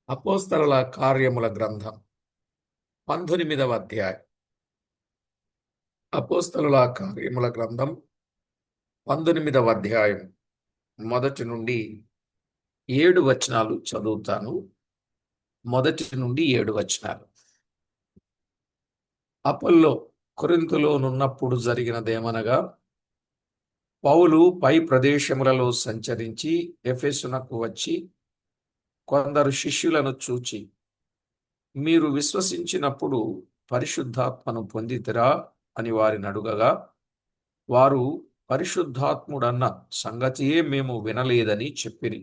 అపోస్తలుల కార్యముల గ్రంథం 19వ అధ్యాయం. అపోస్తలుల కార్యముల గ్రంథం 19వ అధ్యాయం మొదటి నుండి 7 వచనాలు చదువుతాను. మొదటి నుండి 7 వచనాలు. అపొల్లో కొరింథులోనున్నప్పుడు జరిగినదేమనగా, పౌలు పై ప్రదేశములలో సంచరించి ఎఫెసునకు వచ్చి కొందరు శిష్యులను చూచి, మీరు విశ్వసించినప్పుడు పరిశుద్ధాత్మను పొందితిరా అని వారిని అడుగగా, వారు పరిశుద్ధాత్ముడన్న సంగతియే మేము వినలేదని చెప్పిరి.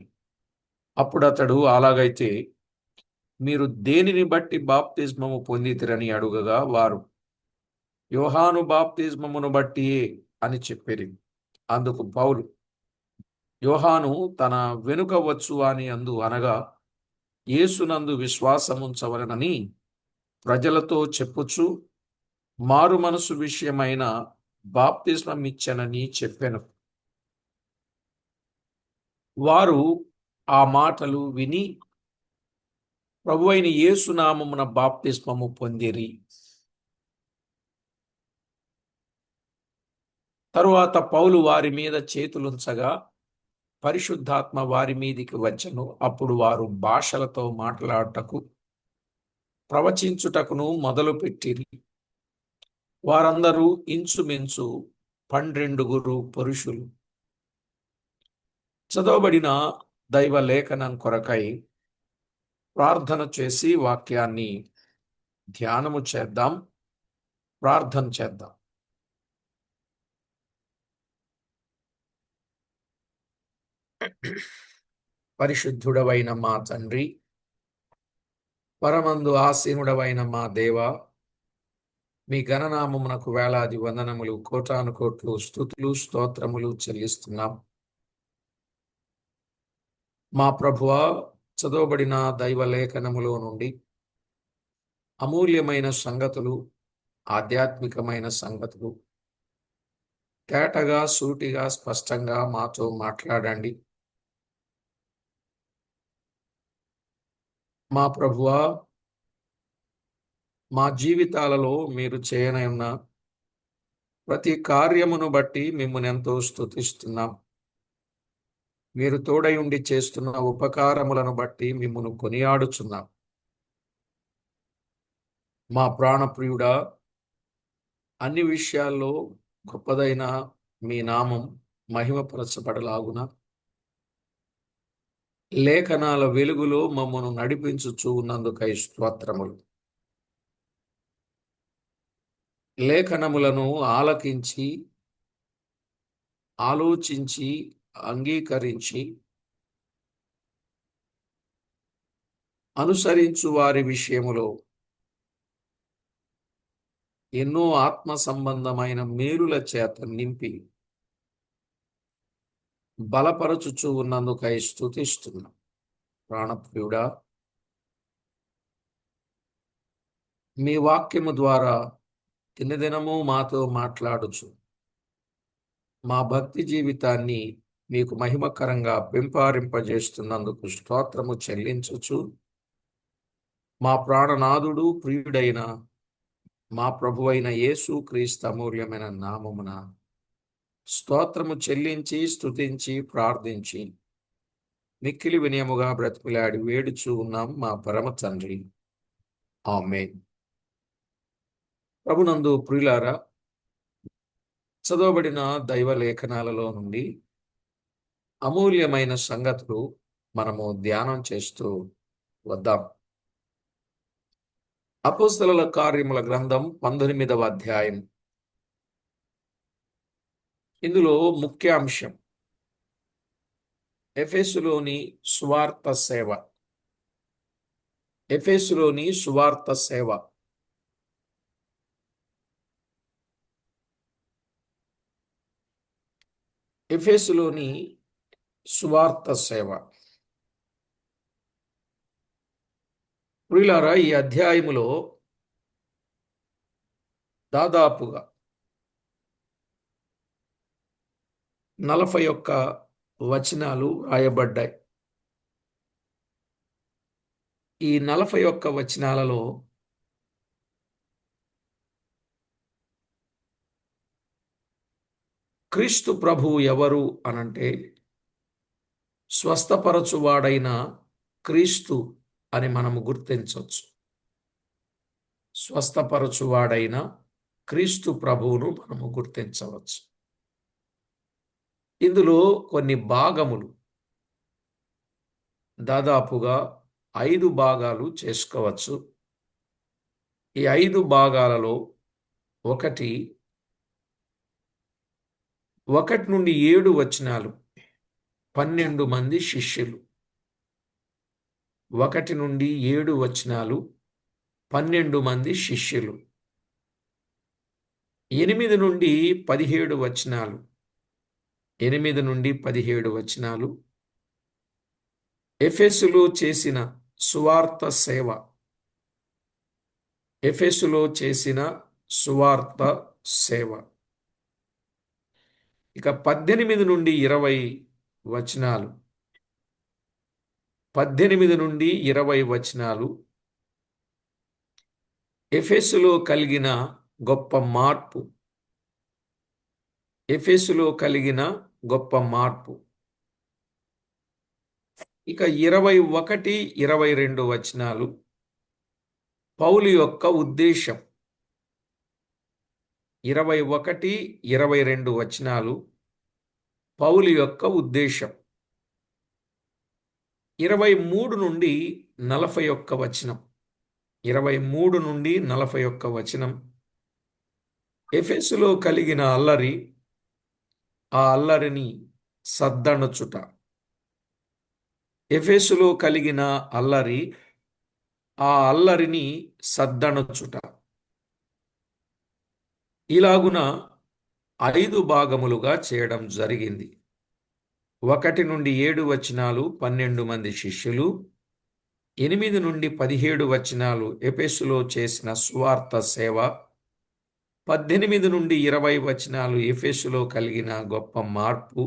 అప్పుడు అతడు, అలాగైతే మీరు దేనిని బట్టి బాప్తిస్మము పొందితిరని అడుగగా, వారు యోహాను బాప్తిస్మమును బట్టియే అని చెప్పిరి. అందుకు పౌలు, యోహాను తన వెనుక వచ్చు అని అనగా యేసునందు విశ్వాసముంచవలనని ప్రజలతో చెప్పుచు మారు మనసు విషయమైన బాప్తిస్మమిచ్చెనని చెప్పెను. వారు ఆ మాటలు విని ప్రభువైన యేసు నామమున బాప్తిస్మము పొందిరి. తరువాత పౌలు వారి మీద చేతులుంచగా పరిశుద్ధాత్మ వారి మీదికి వచ్చెను. అప్పుడు వారు భాషలతో మాట్లాడుటకు ప్రవచించుటకును మొదలుపెట్టిరి. వారందరూ ఇంచుమించు 12 పురుషులు. చదవబడిన దైవ లేఖనం కొరకై ప్రార్థన చేసి వాక్యాన్ని ధ్యానము చేద్దాం. ప్రార్థన చేద్దాం. పరిశుద్ధుడవైన మా తండ్రి, పరమందు ఆసీనుడవైన మా దేవ, మీ ఘననామమునకు వేలాది వందనములు, కోటాను కోట్లు స్తుతులు స్తోత్రములు చెల్లిస్తున్నాం. మా ప్రభువా, చదవబడిన దైవ లేఖనములో నుండి అమూల్యమైన సంగతులు, ఆధ్యాత్మికమైన సంగతులు తేటగా, సూటిగా, స్పష్టంగా మాతో మాట్లాడండి. మా ప్రభువా, మా జీవితాలలో మీరు చేయనున్న ప్రతి కార్యమును బట్టి మిమ్మల్ని ఎంతో స్తుతిస్తున్నాం. మీరు తోడై ఉండి చేస్తున్న ఉపకారములను బట్టి మిమ్మల్ని కొనియాడుచున్నాం. మా ప్రాణప్రియుడా, అన్ని విషయాల్లో గొప్పదైన మీ నామం మహిమపరచబడలాగున లేఖనాల వెలుగులో మమ్మను నడిపించుచూ ఉన్నందుకై స్తోత్రములు. లేఖనములను ఆలకించి, ఆలోచించి, అంగీకరించి అనుసరించు వారి విషయములో ఎన్నో ఆత్మ సంబంధమైన మేలుల చేత నింపి బలపరచుచూ ఉన్నందుకై స్తుతిస్తున్నాం. ప్రాణప్రియుడా, మీ వాక్యము ద్వారా దినదినము మాతో మాట్లాడుచు మా భక్తి జీవితాన్ని మీకు మహిమకరంగా పెంపారింపజేస్తున్నందుకు స్తోత్రము చెల్లించుచు, మా ప్రాణనాథుడు ప్రియుడైన మా ప్రభువైన యేసు క్రీస్తు అమూల్యమైన నామమున స్తోత్రము చెల్లించి, స్తుతించి, ప్రార్థించి మిక్కిలి వినయముగా బ్రతిమిలాడి వేడుచూ ఉన్నాం మా పరమ తండ్రి. ఆమేన్. ప్రభునందు ప్రియులారా, చదవబడిన దైవ లేఖనాలలో నుండి అమూల్యమైన సంగతులు మనము ధ్యానం చేస్తూ వద్దాం. అపోస్తలుల కార్యముల గ్రంథం 19వ అధ్యాయం. ఇందులో ముఖ్య అంశం ఎఫెసులోని సువార్త సేవ. ఎఫెసులోని సువార్త సేవ. ఎఫెసులోని సువార్త సేవ. ప్రియులారా, ఈ అధ్యాయములో దాదాపుగా 41 వచనాలు రాయబడ్డాయి. ఈ 41 వచనాలలో క్రీస్తు ప్రభువు ఎవరు అనంటే స్వస్థపరచువాడైన క్రీస్తు అని మనము గుర్తించవచ్చు. స్వస్థపరచువాడైన క్రీస్తు ప్రభువును మనము గుర్తించవచ్చు. ఇందులో కొన్ని భాగములు దాదాపుగా 5 భాగాలు చేసుకోవచ్చు. ఈ 5 భాగాలలో 1 నుండి 7 వచనాలు 12 మంది శిష్యులు. 1 నుండి 7 వచనాలు 12 మంది శిష్యులు. 8 నుండి 17 వచనాలు 8 నుండి 17 వచనాలు ఎఫెసులో చేసిన సువార్త సేవ. ఎఫెసులో చేసిన సువార్త సేవ. ఇక 18 నుండి 20 వచనాలు 18 నుండి 20 వచనాలు ఎఫెసులో కలిగిన గొప్ప మార్పు. ఎఫెసులో కలిగిన గొప్ప మార్పు. ఇక 21, 22 వచనాలు పౌలు యొక్క ఉద్దేశం. 21, 22 వచనాలు పౌలు యొక్క ఉద్దేశం. 23 నుండి 41 వచనం. 23 నుండి 41 వచనం ఎఫెసులో కలిగిన అల్లరి, ఆ అల్లరిని సద్దణచుట. ఎఫెసులో కలిగిన అల్లరి, ఆ అల్లరిని సద్దణచుట. ఇలాగున 5 భాగములుగా చేయడం జరిగింది. 1 నుండి 7 వచనాలు 12 మంది శిష్యులు. 8 నుండి 17 వచనాలు ఎఫెసులో చేసిన సువార్త సేవ. 18 నుండి 20 వచనాలు ఎఫెసులో కలిగిన గొప్ప మార్పు.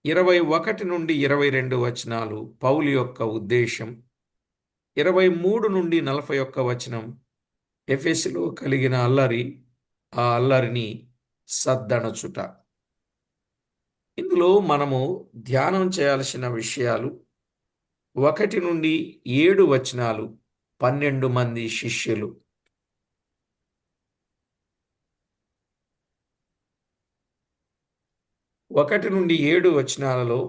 21 నుండి 22 వచనాలు పౌలు యొక్క ఉద్దేశం. 23 నుండి 41 వచనం ఎఫెసులో కలిగిన అల్లరి, ఆ అల్లరిని సద్దణచుట. ఇందులో మనము ధ్యానం చేయాల్సిన విషయాలు 1 నుండి 7 వచనాలు 12 మంది శిష్యులు. 1 నుండి 7 వచనాలలో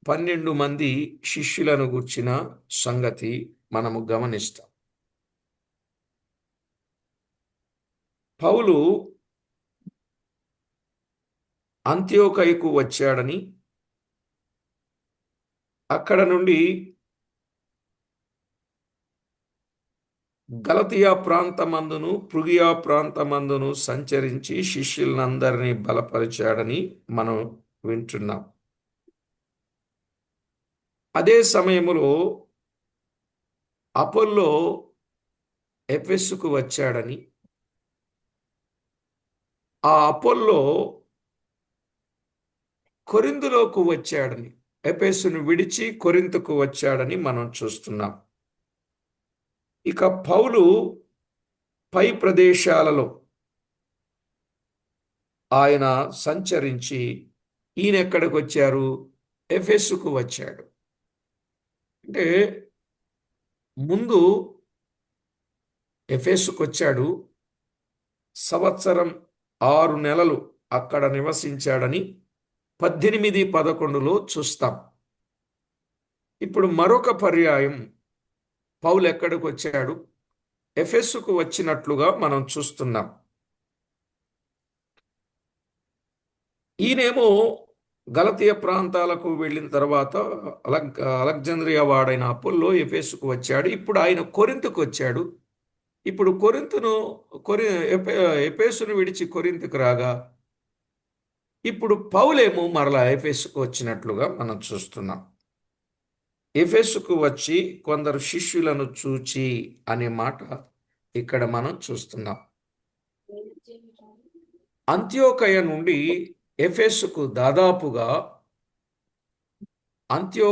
12 మంది శిష్యులను గూర్చిన సంగతి మనము గమనిస్తాం. పౌలు అంత్యోకయకు వచ్చాడని, అక్కడ నుండి గలతియా ప్రాంతమందును ఫ్రుగియా ప్రాంతమందును సంచరించి శిష్యులందరినీ బలపరిచాడని మనం వింటున్నాం. అదే సమయంలో అపోల్లో ఎఫెసుకు వచ్చాడని, ఆ అపోల్లో కొరింథులోకి వచ్చాడని, ఎఫెసును విడిచి కొరింథుకు వచ్చాడని మనం చూస్తున్నాం. ఇక పౌలు పై ప్రదేశాలలో ఆయన సంచరించి ఈయన ఎక్కడికి వచ్చారు? ఎఫెసుకు వచ్చాడు. అంటే ముందు ఎఫెసుకు వచ్చాడు, సంవత్సరం 6 నెలలు అక్కడ నివసించాడని 18, 11లో చూస్తాం. ఇప్పుడు మరొక పర్యాయం పౌలు ఎక్కడికి వచ్చాడు? ఎఫెసుకు వచ్చినట్లుగా మనం చూస్తున్నాం. ఈయనేమో గలతీయ ప్రాంతాలకు వెళ్ళిన తర్వాత అలెగ్జాంద్రియా వాడైన అపోల్లో ఎఫెసుకు వచ్చాడు. ఇప్పుడు ఆయన కొరింథుకు వచ్చాడు. ఇప్పుడు ఎఫెసును విడిచి కొరింథుకు రాగా ఇప్పుడు పౌలేమో మరలా ఎఫెసుకు వచ్చినట్లుగా మనం చూస్తున్నాం. ఎఫెసుకు వచ్చి కొందరు శిష్యులను చూచి అనే మాట ఇక్కడ మనం చూస్తున్నాం. అంత్యోకయ నుండి ఎఫెసుకు దాదాపుగా 30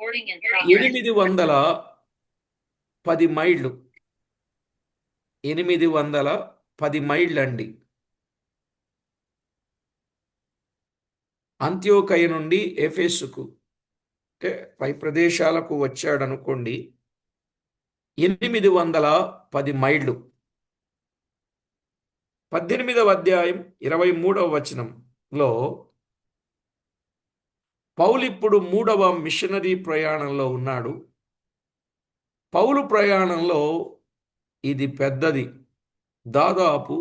810 మైళ్ళు 810 మైళ్ళండి. అంత్యోకయ నుండి ఎఫెసుకు, అంటే పై ప్రదేశాలకు వచ్చాడనుకోండి. 810 మైళ్ళు. 18వ అధ్యాయం 23వ వచనంలో పౌలు ఇప్పుడు 3వ మిషనరీ ప్రయాణంలో ఉన్నాడు. పౌలు ప్రయాణంలో ఇది పెద్దది. దాదాపు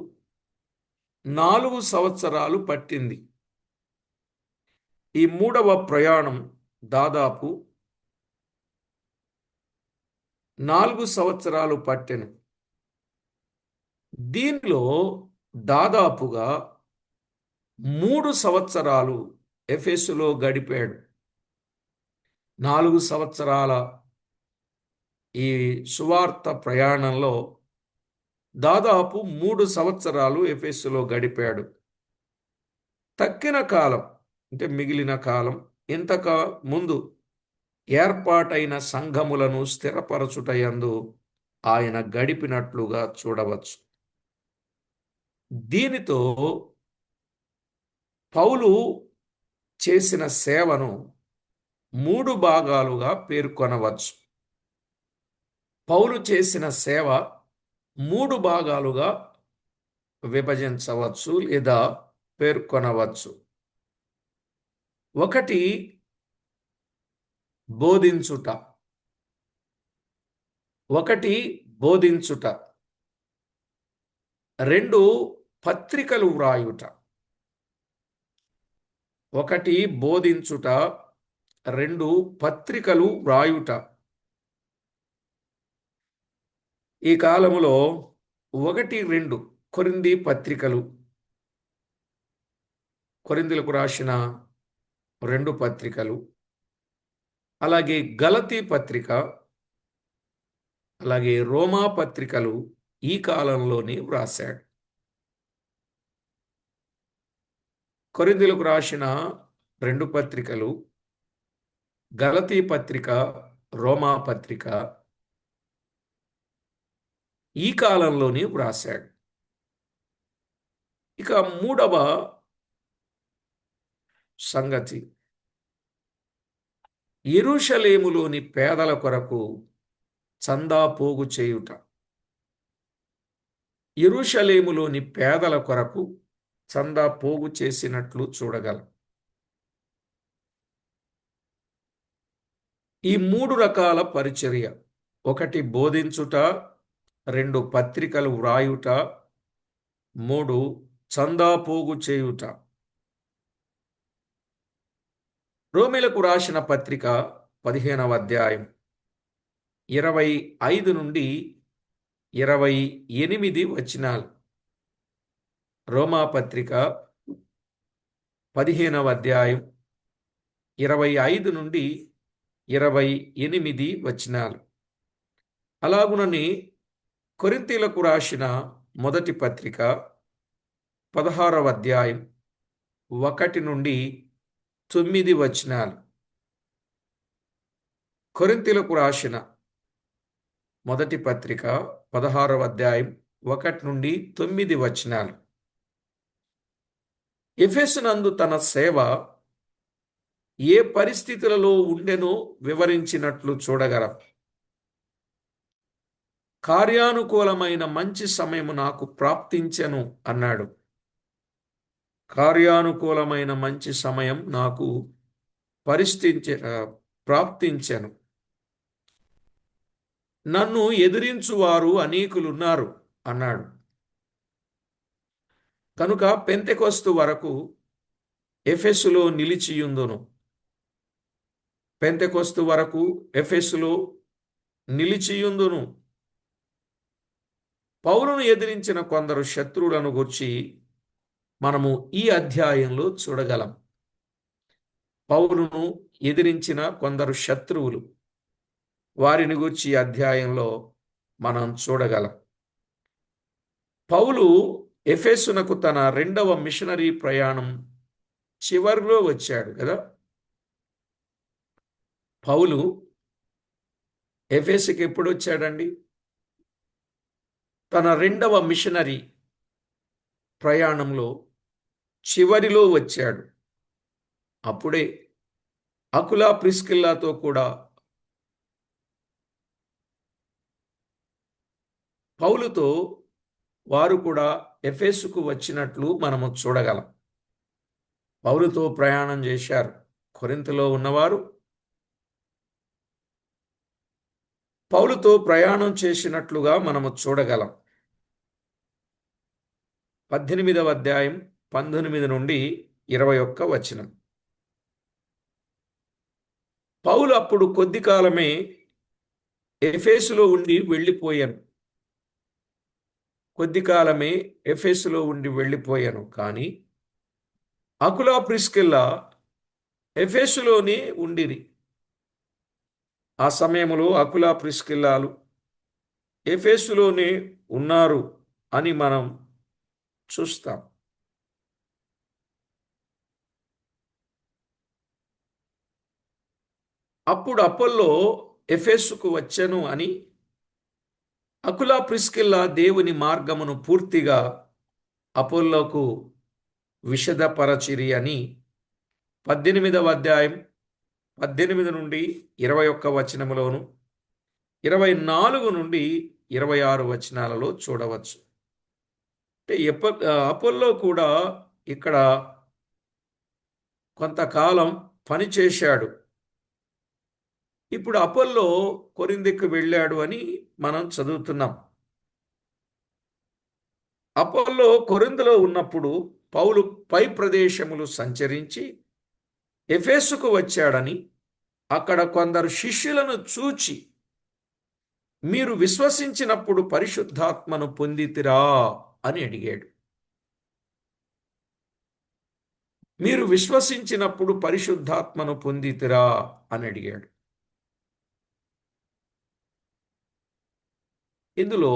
4 సంవత్సరాలు పట్టింది. ఈ 3వ ప్రయాణం దాదాపు 4 సంవత్సరాలు పట్టెను. దీనిలో దాదాపుగా 3 సంవత్సరాలు ఎఫెసులో గడిపాడు. 4 సంవత్సరాల ఈ సువార్త ప్రయాణంలో దాదాపు 3 సంవత్సరాలు ఎఫెసులో గడిపాడు. తక్కిన కాలం, అంటే మిగిలిన కాలం, ఇంతకు ముందు ఏర్పాటైన సంఘములను స్థిరపరచుటయందు ఆయన గడిపినట్లుగా చూడవచ్చు. దీనితో పౌలు చేసిన సేవను 3 భాగాలుగా పేర్కొనవచ్చు. పౌలు చేసిన సేవ 3 భాగాలుగా విభజించవచ్చు లేదా పేర్కొనవచ్చు. 1 బోధించుట. 2 పత్రికలు వ్రాయుట. 1 బోధించుట, 2 పత్రికలు వ్రాయుట. ఈ కాలములో 1, 2 కొరింథీ పత్రికలు, కొరింథీలకు రాసిన 2 పత్రికలు, అలాగే గలతీ పత్రిక, అలాగే రోమా పత్రికలు ఈ కాలంలోనే వ్రాశాడు. కొరింథీలకు రాసిన 2 పత్రికలు, గలతీ పత్రిక, రోమా పత్రిక ఈ కాలంలోనే వ్రాశాడు. ఇక 3వ సంగతి, యెరూషలేములోని పేదల కొరకు చందా పోగు చేయుట. యెరూషలేములోని పేదల కొరకు చందా పోగు చేసినట్లు చూడగలం. ఈ 3 రకాల పరిచర్య, 1 బోధించుట, 2 పత్రికలు వ్రాయుట, 3 చందా పోగు చేయుట. రోమీలకు రాసిన పత్రిక 15వ అధ్యాయం 25 నుండి 28 వచనాలు. రోమా పత్రిక 15వ అధ్యాయం 25 నుండి 28 వచనాలు. అలాగునని కొరింథీలకు రాసిన మొదటి పత్రిక 16వ అధ్యాయం 1 నుండి 9 వచనాలు. కొరింథీలకు రాసిన మొదటి పత్రిక 16వ అధ్యాయం 1 నుండి 9 వచనాలు. ఎఫెసునందు తన సేవ ఏ పరిస్థితులలో ఉండెనో వివరించినట్లు చూడగలం. కార్యానుకూలమైన మంచి సమయము నాకు ప్రాప్తించెను అన్నాడు. కార్యానుకూలమైన మంచి సమయం నాకు ప్రాప్తించెను. నన్ను ఎదిరించువారు అనేకులున్నారు అన్నాడు. కనుక పెంతెకొస్తు వరకు ఎఫెసులో నిలిచియుందును. పెంతెకొస్తు వరకు ఎఫెసులో నిలిచియుందును. పౌలును ఎదిరించిన కొందరు శత్రువులను గూర్చి మనము ఈ అధ్యాయంలో చూడగలం. పౌలును ఎదిరించిన కొందరు శత్రువులు, వారిని గూర్చి ఈ అధ్యాయంలో మనం చూడగలం. పౌలు ఎఫెసునకు తన 2వ మిషనరీ ప్రయాణం చివరిలో వచ్చాడు కదా. పౌలు ఎఫెసుకి ఎప్పుడు వచ్చాడండి? తన రెండవ మిషనరీ ప్రయాణంలో చివరిలో వచ్చాడు. అప్పుడే అకులా ప్రిస్కిల్లాతో కూడా పౌలుతో వారు కూడా ఎఫెసుకు వచ్చినట్లు మనము చూడగలం. పౌలుతో ప్రయాణం చేశారు. కొరింథులో ఉన్నవారు పౌలుతో ప్రయాణం చేసినట్లుగా మనము చూడగలం. 18వ అధ్యాయం 19 నుండి 21 వచనం. పౌలు అప్పుడు కొద్ది కాలమే ఎఫెసులో ఉండి వెళ్ళిపోయాను. కొద్ది కాలమే ఎఫెసులో ఉండి వెళ్ళిపోయాను. కానీ అకులా ప్రిస్కిల్లా ఎఫెసులోనే ఉండిరి. ఆ సమయంలో అకులా ప్రిస్కిల్లాలు ఎఫెసులోనే ఉన్నారు అని మనం చూస్తాం. అప్పుడు అపోల్లో ఎఫెసుకు వచ్చెను అని అకులా ప్రిస్కిల్లా దేవుని మార్గమును పూర్తిగా అపోల్లోకు విశదపరచిరి అని 18వ అధ్యాయం 18 నుండి 21 వచనములోను 24 నుండి 26 వచనాలలో చూడవచ్చు. అంటే అపోల్లో కూడా ఇక్కడ కొంతకాలం పనిచేశాడు. ఇప్పుడు అపోల్లో కొరింథీకి వెళ్ళాడు అని మనం చదువుతున్నాం. అపోల్లో కొరింథులో ఉన్నప్పుడు పౌలు పై ప్రదేశములు సంచరించి ఎఫెసుకు వచ్చాడని అక్కడ కొందరు శిష్యులను చూచి, మీరు విశ్వసించినప్పుడు పరిశుద్ధాత్మను పొందితిరా అని అడిగాడు. మీరు విశ్వసించినప్పుడు పరిశుద్ధాత్మను పొందితిరా అని అడిగాడు. ఇందులో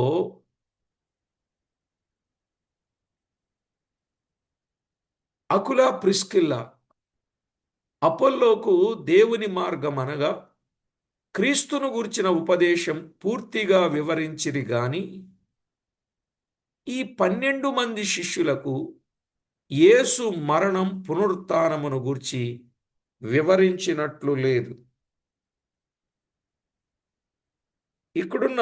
అకులా ప్రిస్కిల్లా అపోల్లోకు దేవుని మార్గం అనగా క్రీస్తును గూర్చిన ఉపదేశం పూర్తిగా వివరించిరి గాని ఈ 12 మంది శిష్యులకు యేసు మరణం పునరుత్థానమును గూర్చి వివరించినట్లు లేదు. ఇక్కడున్న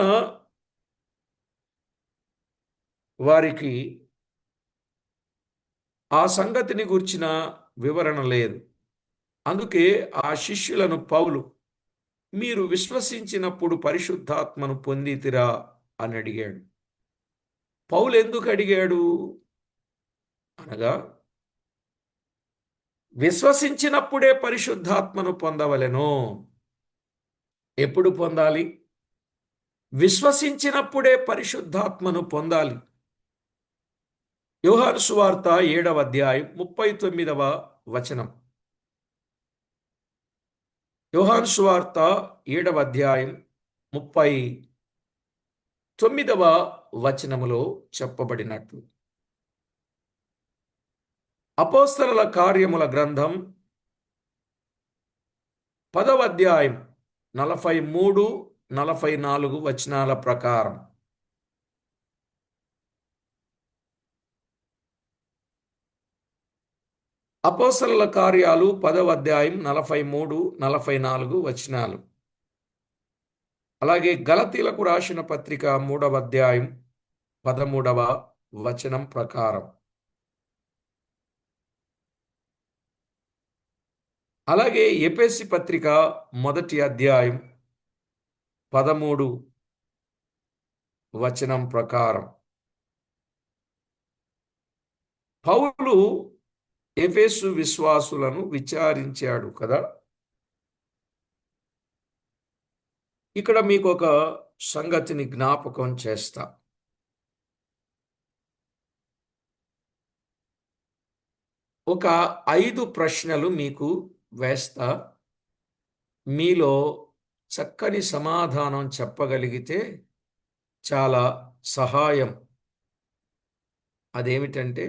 వారికి ఆ సంగతిని గూర్చిన వివరణ లేదు. అందుకే ఆ శిష్యులను పౌలు, మీరు విశ్వసించినప్పుడు పరిశుద్ధాత్మను పొందితిరా అని అడిగాడు. పౌలు ఎందుకు అడిగాడు అనగా, విశ్వసించినప్పుడే పరిశుద్ధాత్మను పొందవలెను. ఎప్పుడు పొందాలి? విశ్వసించినప్పుడే పరిశుద్ధాత్మను పొందాలి. యోహాను సువార్త 7వ అధ్యాయం 39వ వచనం. యోహాను సువార్త 7వ అధ్యాయం 39వ వచనములో చెప్పబడినట్లు, అపోస్తలుల కార్యముల గ్రంథం 10వ అధ్యాయం 43, 44 వచనాల ప్రకారం అపోస్తలుల కార్యాలు 10వ అధ్యాయం 43, 44 వచనాలు. అలాగే గలతీలకు రాసిన పత్రిక 3వ అధ్యాయం 13వ వచనం ప్రకారం, అలాగే ఎఫెసీ పత్రిక 1వ అధ్యాయం 13 వచనం ప్రకారం పౌలు ఎఫెసు విశ్వాసులను విచారించాడు కదా. ఇక్కడ మీకు ఒక సంగతిని జ్ఞాపకం చేస్తా. ఒక 5 ప్రశ్నలు మీకు వేస్తా. మీలో చక్కని సమాధానం చెప్పగలిగితే చాలా సహాయం. అదేమిటంటే,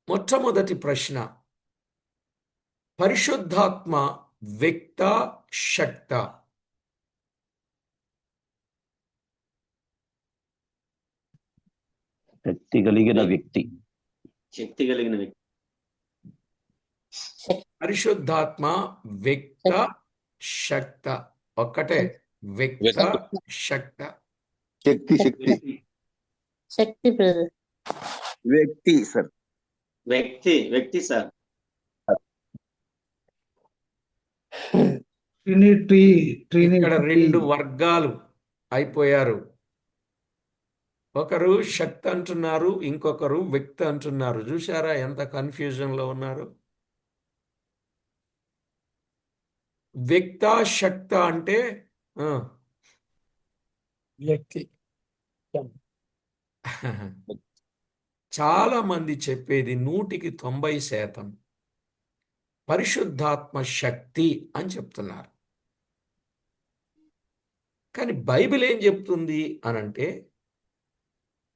మొట్టమొదటి ప్రశ్న, పరిశుద్ధాత్మ వ్యక్త, శక్త? శక్తి కలిగిన వ్యక్తి. శక్తి కలిగిన వ్యక్తి. పరిశుద్ధాత్మ వ్యక్త, శక్త. ఒక్కటే, వ్యక్త, శక్త. శక్తి శక్తి శక్తి బ్రదర్. వ్యక్తి సార్. వ్యక్తి సార్. ఇక్కడ రెండు వర్గాలు అయిపోయారు. ఒకరు శక్తి అంటున్నారు, ఇంకొకరు వ్యక్తి అంటున్నారు. చూశారా ఎంత కన్ఫ్యూజన్ లో ఉన్నారు? వ్యక్త, శక్త అంటే వ్యక్తి. చాలా మంది చెప్పేది 90% పరిశుద్ధాత్మ శక్తి అని చెప్తున్నారు. కానీ బైబిల్ ఏం చెప్తుంది అనంటే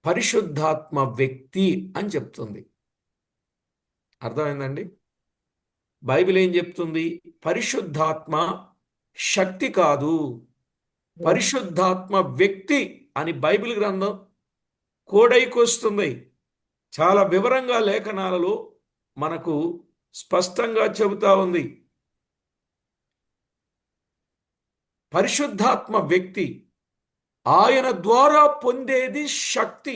పరిశుద్ధాత్మ వ్యక్తి అని చెప్తుంది. అర్థమైందండి? బైబిల్ ఏం చెప్తుంది? పరిశుద్ధాత్మ శక్తి కాదు, పరిశుద్ధాత్మ వ్యక్తి అని బైబిల్ గ్రంథం కోడైకొస్తుంది. చాలా వివరంగా లేఖనాలలో మనకు స్పష్టంగా చెబుతా ఉంది. పరిశుద్ధాత్మ వ్యక్తి, ఆయన ద్వారా పొందేది శక్తి.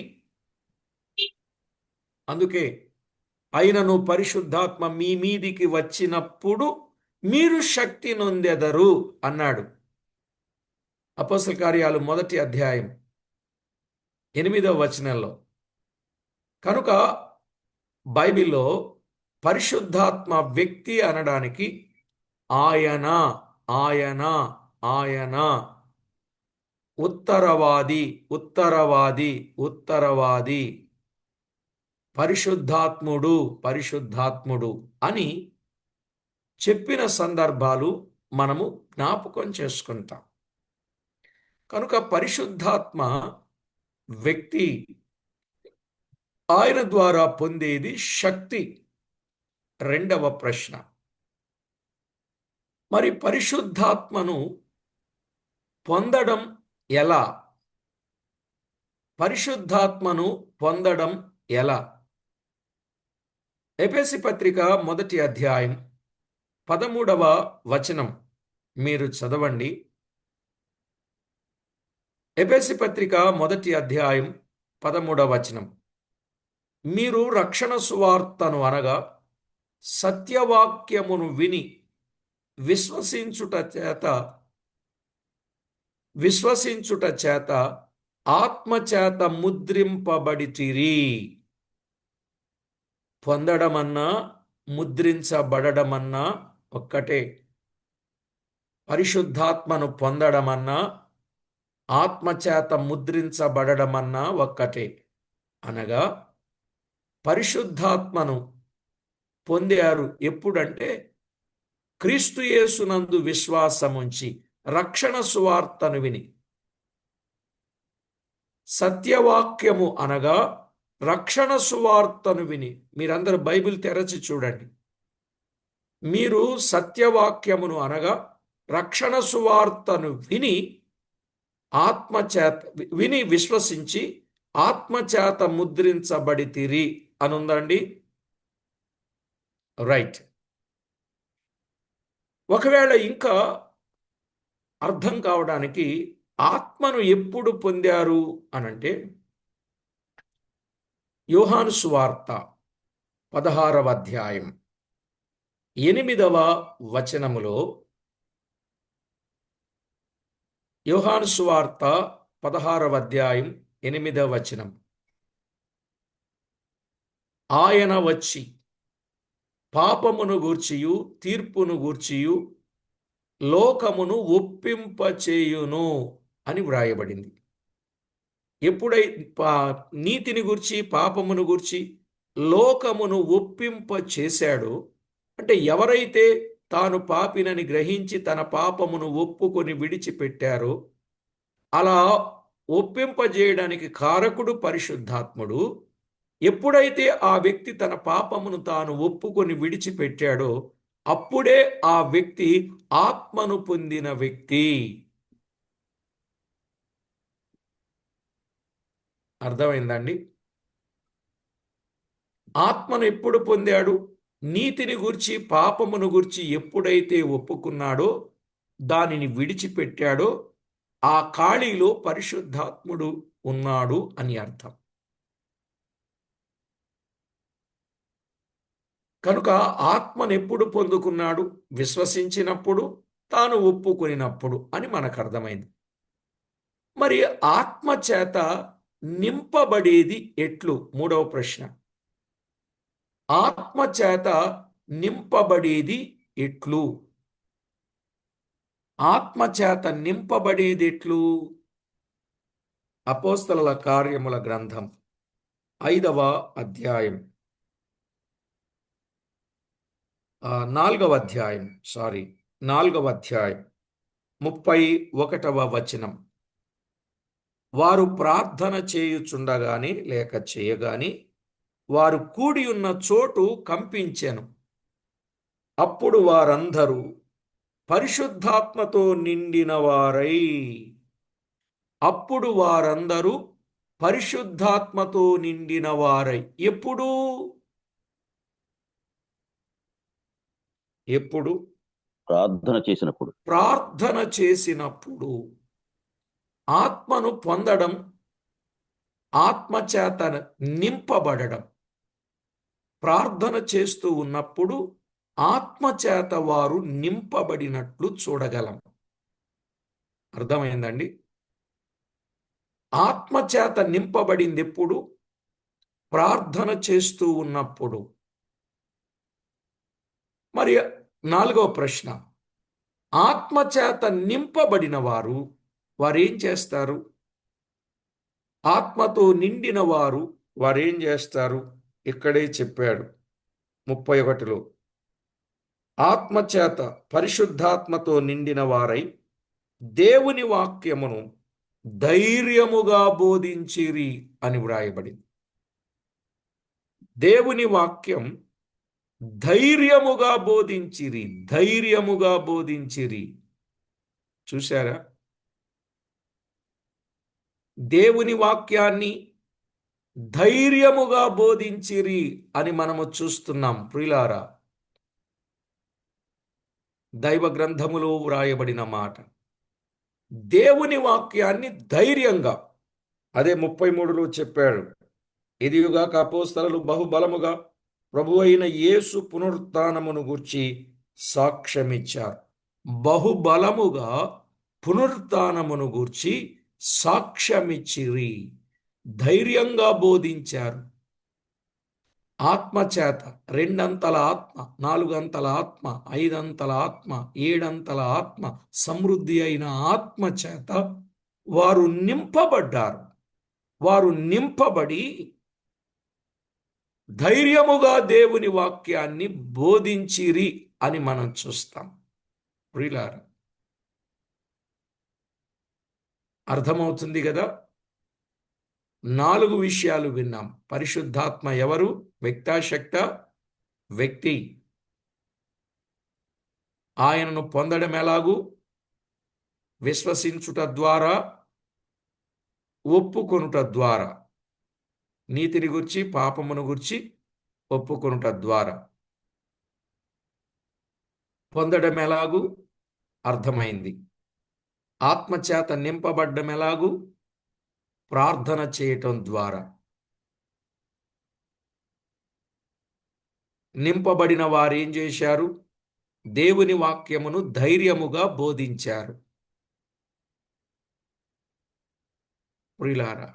అందుకే ఆయనను పరిశుద్ధాత్మ మీ మీదికి వచ్చినప్పుడు మీరు శక్తి నొందెదరు అన్నాడు. అపోస్తల కార్యాలు 1వ అధ్యాయం 8వ వచనంలో. కనుక బైబిల్లో పరిశుద్ధాత్మ వ్యక్తి అనడానికి ఆయన ఆయన ఆయన ఉత్తరవాది ఉత్తరవాది ఉత్తరవాది పరిశుద్ధాత్ముడు పరిశుద్ధాత్ముడు అని చెప్పిన సందర్భాలు మనము జ్ఞాపకం చేసుకుంటాం. కనుక పరిశుద్ధాత్మ వ్యక్తి, ఆయన ద్వారా పొందేది శక్తి. రెండవ ప్రశ్న, మరి పరిశుద్ధాత్మను పొందడం ఎలా? పరిశుద్ధాత్మను పొందడం ఎలా? ఎఫెసీ పత్రిక 1వ అధ్యాయం 13వ వచనం మీరు చదవండి. ఎఫెసీ పత్రిక 1వ అధ్యాయం 13వ వచనం. మీరు రక్షణ సువార్తను అనగా సత్యవాక్యమును విని విశ్వసించుట చేత ఆత్మచేత ముద్రింపబడితిరి. పొందడమన్నా ముద్రించబడమన్నా ఒక్కటే. పరిశుద్ధాత్మను పొందడమన్నా ఆత్మచేత ముద్రించబడమన్నా ఒక్కటే. అనగా పరిశుద్ధాత్మను పొందారు ఎప్పుడంటే క్రీస్తు యేసునందు విశ్వాసముంచి రక్షణ సువార్తను విని. సత్యవాక్యము అనగా రక్షణ సువార్తను విని. మీరందరూ బైబిల్ తెరచి చూడండి. మీరు సత్యవాక్యమును అనగా రక్షణ సువార్తను విని విని విశ్వసించి ఆత్మచేత ముద్రించబడితిరి అనుందండి. రైట్. ఒకవేళ ఇంకా అర్థం కావడానికి ఆత్మను ఎప్పుడు పొందారు అనంటే యోహాను సువార్త 16వ అధ్యాయం 8వ వచనములో, యోహాను సువార్త 16వ అధ్యాయం 8వ వచనం, ఆయన వచ్చి పాపమును గూర్చియు తీర్పును గూర్చియు లోకమును ఒప్పింపచేయును అని వ్రాయబడింది. నీతిని గూర్చి పాపమును గూర్చి లోకమును ఒప్పింప చేశాడో, అంటే ఎవరైతే తాను పాపినని గ్రహించి తన పాపమును ఒప్పుకొని విడిచిపెట్టారో, అలా ఒప్పింపజేయడానికి కారకుడు పరిశుద్ధాత్ముడు. ఎప్పుడైతే ఆ వ్యక్తి తన పాపమును తాను ఒప్పుకొని విడిచిపెట్టాడో అప్పుడే ఆ వ్యక్తి ఆత్మను పొందిన వ్యక్తి. అర్థమైందండి? ఆత్మను ఎప్పుడు పొందాడు? నీతిని గూర్చి పాపమును గూర్చి ఎప్పుడైతే ఒప్పుకున్నాడో, దానిని విడిచిపెట్టాడో, ఆ ఖాళీలో పరిశుద్ధాత్ముడు ఉన్నాడు అని అర్థం. కనుక ఆత్మను ఎప్పుడు పొందుకున్నాడు? విశ్వసించినప్పుడు, తాను ఒప్పుకొనినప్పుడు అని మనకు అర్థమైంది. మరి ఆత్మ చేత నింపబడేది ఎట్లు? మూడవ ప్రశ్న. ఆత్మ చేత నింపబడేది ఎట్లు? ఆత్మ చేత నింపబడేది ఎట్లు? అపోస్తలుల కార్యముల గ్రంథం 5వ అధ్యాయం 4వ అధ్యాయం 31వ వచనం. వారు ప్రార్థన చేయుచుండగాని లేక చేయగాని వారు కూడి ఉన్న చోటు కంపించెను. అప్పుడు వారందరూ పరిశుద్ధాత్మతో నిండిన వారై ఎప్పుడు? ప్రార్థన చేసినప్పుడు. ఆత్మను పొందడం, ఆత్మచేత నింపబడడం. ప్రార్థన చేస్తూ ఉన్నప్పుడు ఆత్మచేత వారు నింపబడినట్లు చూడగలం. అర్థమైందండి? ఆత్మచేత నింపబడింది ఎప్పుడు? ప్రార్థన చేస్తూ ఉన్నప్పుడు. మరి 4వ ప్రశ్న. ఆత్మచేత నింపబడిన వారేం చేస్తారు? ఆత్మతో నిండిన వారేం చేస్తారు? ఇక్కడే చెప్పాడు 31లో. ఆత్మచేత పరిశుద్ధాత్మతో నిండిన వారై దేవుని వాక్యమును ధైర్యముగా బోధించిరి అని వ్రాయబడింది. దేవుని వాక్యం ధైర్యముగా బోధించిరి. చూశారా? దేవుని వాక్యాన్ని ధైర్యముగా బోధించిరి అని మనము చూస్తున్నాం. ప్రియులారా, దైవ గ్రంథములో వ్రాయబడిన మాట. దేవుని వాక్యాన్ని ధైర్యంగా, అదే 33లో చెప్పాడు. ఇదియుగాక అపోస్తలులు బహుబలముగా ప్రభు అయిన యేసు పునరుత్థానమును గూర్చి సాక్ష్యమిచ్చారు. బహుబలముగా పునరుత్థానమును గూర్చి సాక్ష్యమిచ్చిరి. ధైర్యంగా బోధించారు. ఆత్మచేత, 2 అంతల ఆత్మ, 4 అంతల ఆత్మ, 5 అంతల ఆత్మ, 7 అంతల ఆత్మ, సమృద్ధి అయిన ఆత్మ చేత వారు నింపబడ్డారు. వారు నింపబడి ధైర్యముగా దేవుని వాక్యాన్ని బోధించిరి అని మనం చూస్తాం. ప్రియులారా, అర్థమవుతుంది కదా? 4 విషయాలు విన్నాం. పరిశుద్ధాత్మ ఎవరు? వ్యక్తా, శక్త? వ్యక్తి. ఆయనను పొందడం ఎలాగూ? విశ్వసించుట ద్వారా, ఒప్పుకొనుట ద్వారా. నీతిని గురించి, పాపమును గురించి ఒప్పుకొనుట ద్వారా. పొందడం ఎలాగూ? అర్థమైంది. ఆత్మచేత నింపబడ్డం ఎలాగూ? ప్రార్థన చేయటం ద్వారా. నింపబడిన వారు ఏం చేశారు? దేవుని వాక్యమును ధైర్యముగా బోధించారు. ప్రియులారా,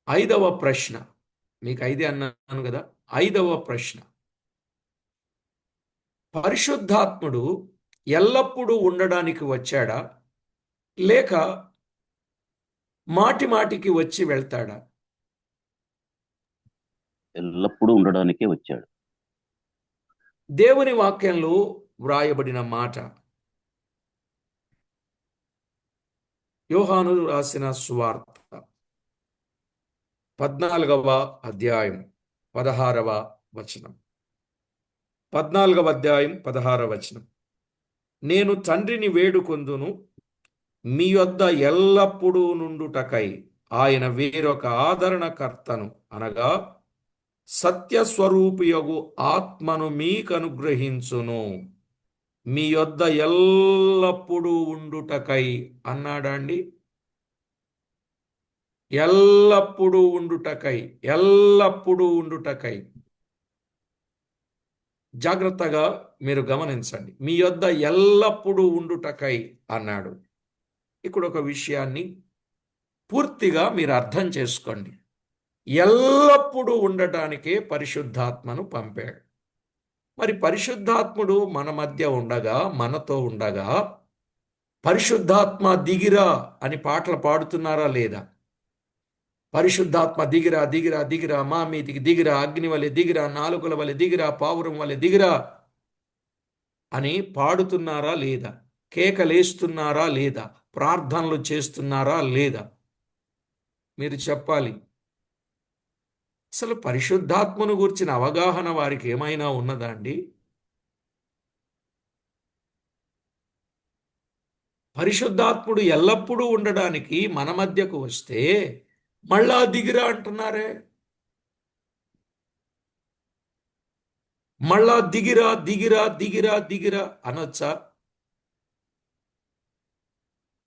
5వ ప్రశ్న. మీకు 5 అన్నాను కదా? 5వ ప్రశ్న. పరిశుద్ధాత్ముడు ఎల్లప్పుడూ ఉండడానికి వచ్చాడా, లేక మాటి మాటికి వచ్చి వెళ్తాడా? ఎల్లప్పుడూ ఉండడానికే వచ్చాడు. దేవుని వాక్యంలో వ్రాయబడిన మాట. యోహాను రాసిన సువార్త 14వ అధ్యాయం 16వ వచనం. 14వ అధ్యాయం 16వ వచనం. నేను తండ్రిని వేడుకొందును, మీ యొద్ద ఎల్లప్పుడూ నుండుటకై ఆయన వేరొక ఆదరణకర్తను అనగా సత్యస్వరూపియగు ఆత్మను మీకు అనుగ్రహించును. మీ యొద్ద ఎల్లప్పుడూ ఉండుటకై అన్నాడా అండి? ఎల్లప్పుడూ ఉండుటకై, ఎల్లప్పుడూ ఉండుటకై. జాగ్రత్తగా మీరు గమనించండి. మీ యొద్ద ఎల్లప్పుడూ ఉండుటకై అన్నాడు. ఇక్కడ ఒక విషయాన్ని పూర్తిగా మీరు అర్థం చేసుకోండి. ఎల్లప్పుడూ ఉండటానికే పరిశుద్ధాత్మను పంపాడు. మరి పరిశుద్ధాత్ముడు మన మధ్య ఉండగా, మనతో ఉండగా, పరిశుద్ధాత్మ దిగిరా అని పాటలు పాడుతున్నారా లేదా? పరిశుద్ధాత్మ దిగిరా దిగిరా దిగిరా, మా మీదికి దిగిరా, అగ్ని వలె దిగిరా, నాలుకల వలె దిగిరా, పావురం వలె దిగిరా అని పాడుతున్నారా లేదా? కేకలేస్తున్నారా లేదా? ప్రార్థనలు చేస్తున్నారా లేదా? మీరు చెప్పాలి. అసలు పరిశుద్ధాత్మను గురించిన అవగాహన వారికి ఏమైనా ఉన్నదా అండి? పరిశుద్ధాత్ముడు ఎల్లప్పుడూ ఉండడానికి మన మధ్యకు వస్తే మళ్ళా దిగిరా అంటున్నారే. మళ్ళా దిగిరా దిగిరా దిగిరా దిగిరా అనొచ్చా?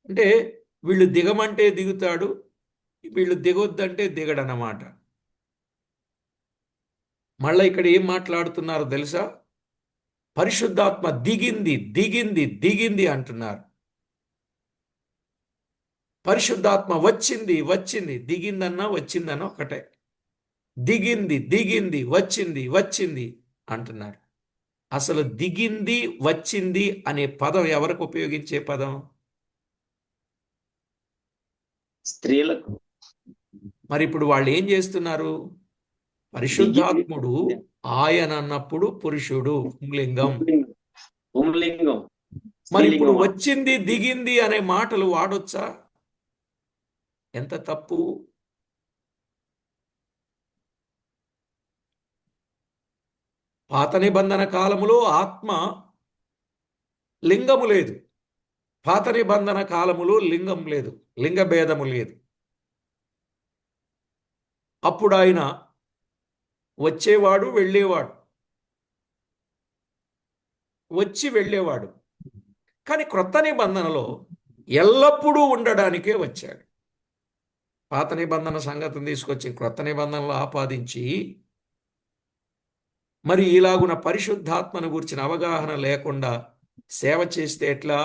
అంటే వీళ్ళు దిగమంటే దిగుతాడు, వీళ్ళు దిగొద్దంటే దిగడనమాట. మళ్ళా ఇక్కడ ఏం మాట్లాడుతున్నారో తెలుసా? పరిశుద్ధాత్మ దిగింది దిగింది దిగింది అంటున్నారు. పరిశుద్ధాత్మ వచ్చింది వచ్చింది, దిగిందన్నా వచ్చిందన్నా ఒకటే. దిగింది దిగింది వచ్చింది వచ్చింది అంటున్నారు. అసలు దిగింది వచ్చింది అనే పదం ఎవరికి ఉపయోగించే పదం? స్త్రీలకు. మరి ఇప్పుడు వాళ్ళు ఏం చేస్తున్నారు? పరిశుద్ధాత్ముడు ఆయన అన్నప్పుడు పురుషుడు, పుంలింగం. పుంలింగం. మరి ఇప్పుడు స్త్రీలింగమా? వచ్చింది దిగింది అనే మాటలు వాడొచ్చా? ఎంత తప్పు! పాత నిబంధన కాలములో ఆత్మ లింగము లేదు. పాత నిబంధన కాలములో లింగం లేదు, లింగ భేదము లేదు. అప్పుడు ఆయన వచ్చేవాడు వెళ్ళేవాడు, వచ్చి వెళ్ళేవాడు. కానీ క్రొత్త నిబంధనలో ఎల్లప్పుడూ ఉండడానికే వచ్చాడు. పాత నిబంధన సంగతిని తీసుకొచ్చి క్రొత్త నిబంధనలో ఆపాదించి మరి ఇలాగున పరిశుద్ధాత్మను గురించిన అవగాహన లేకుండా సేవ చేస్తే ఎట్లా?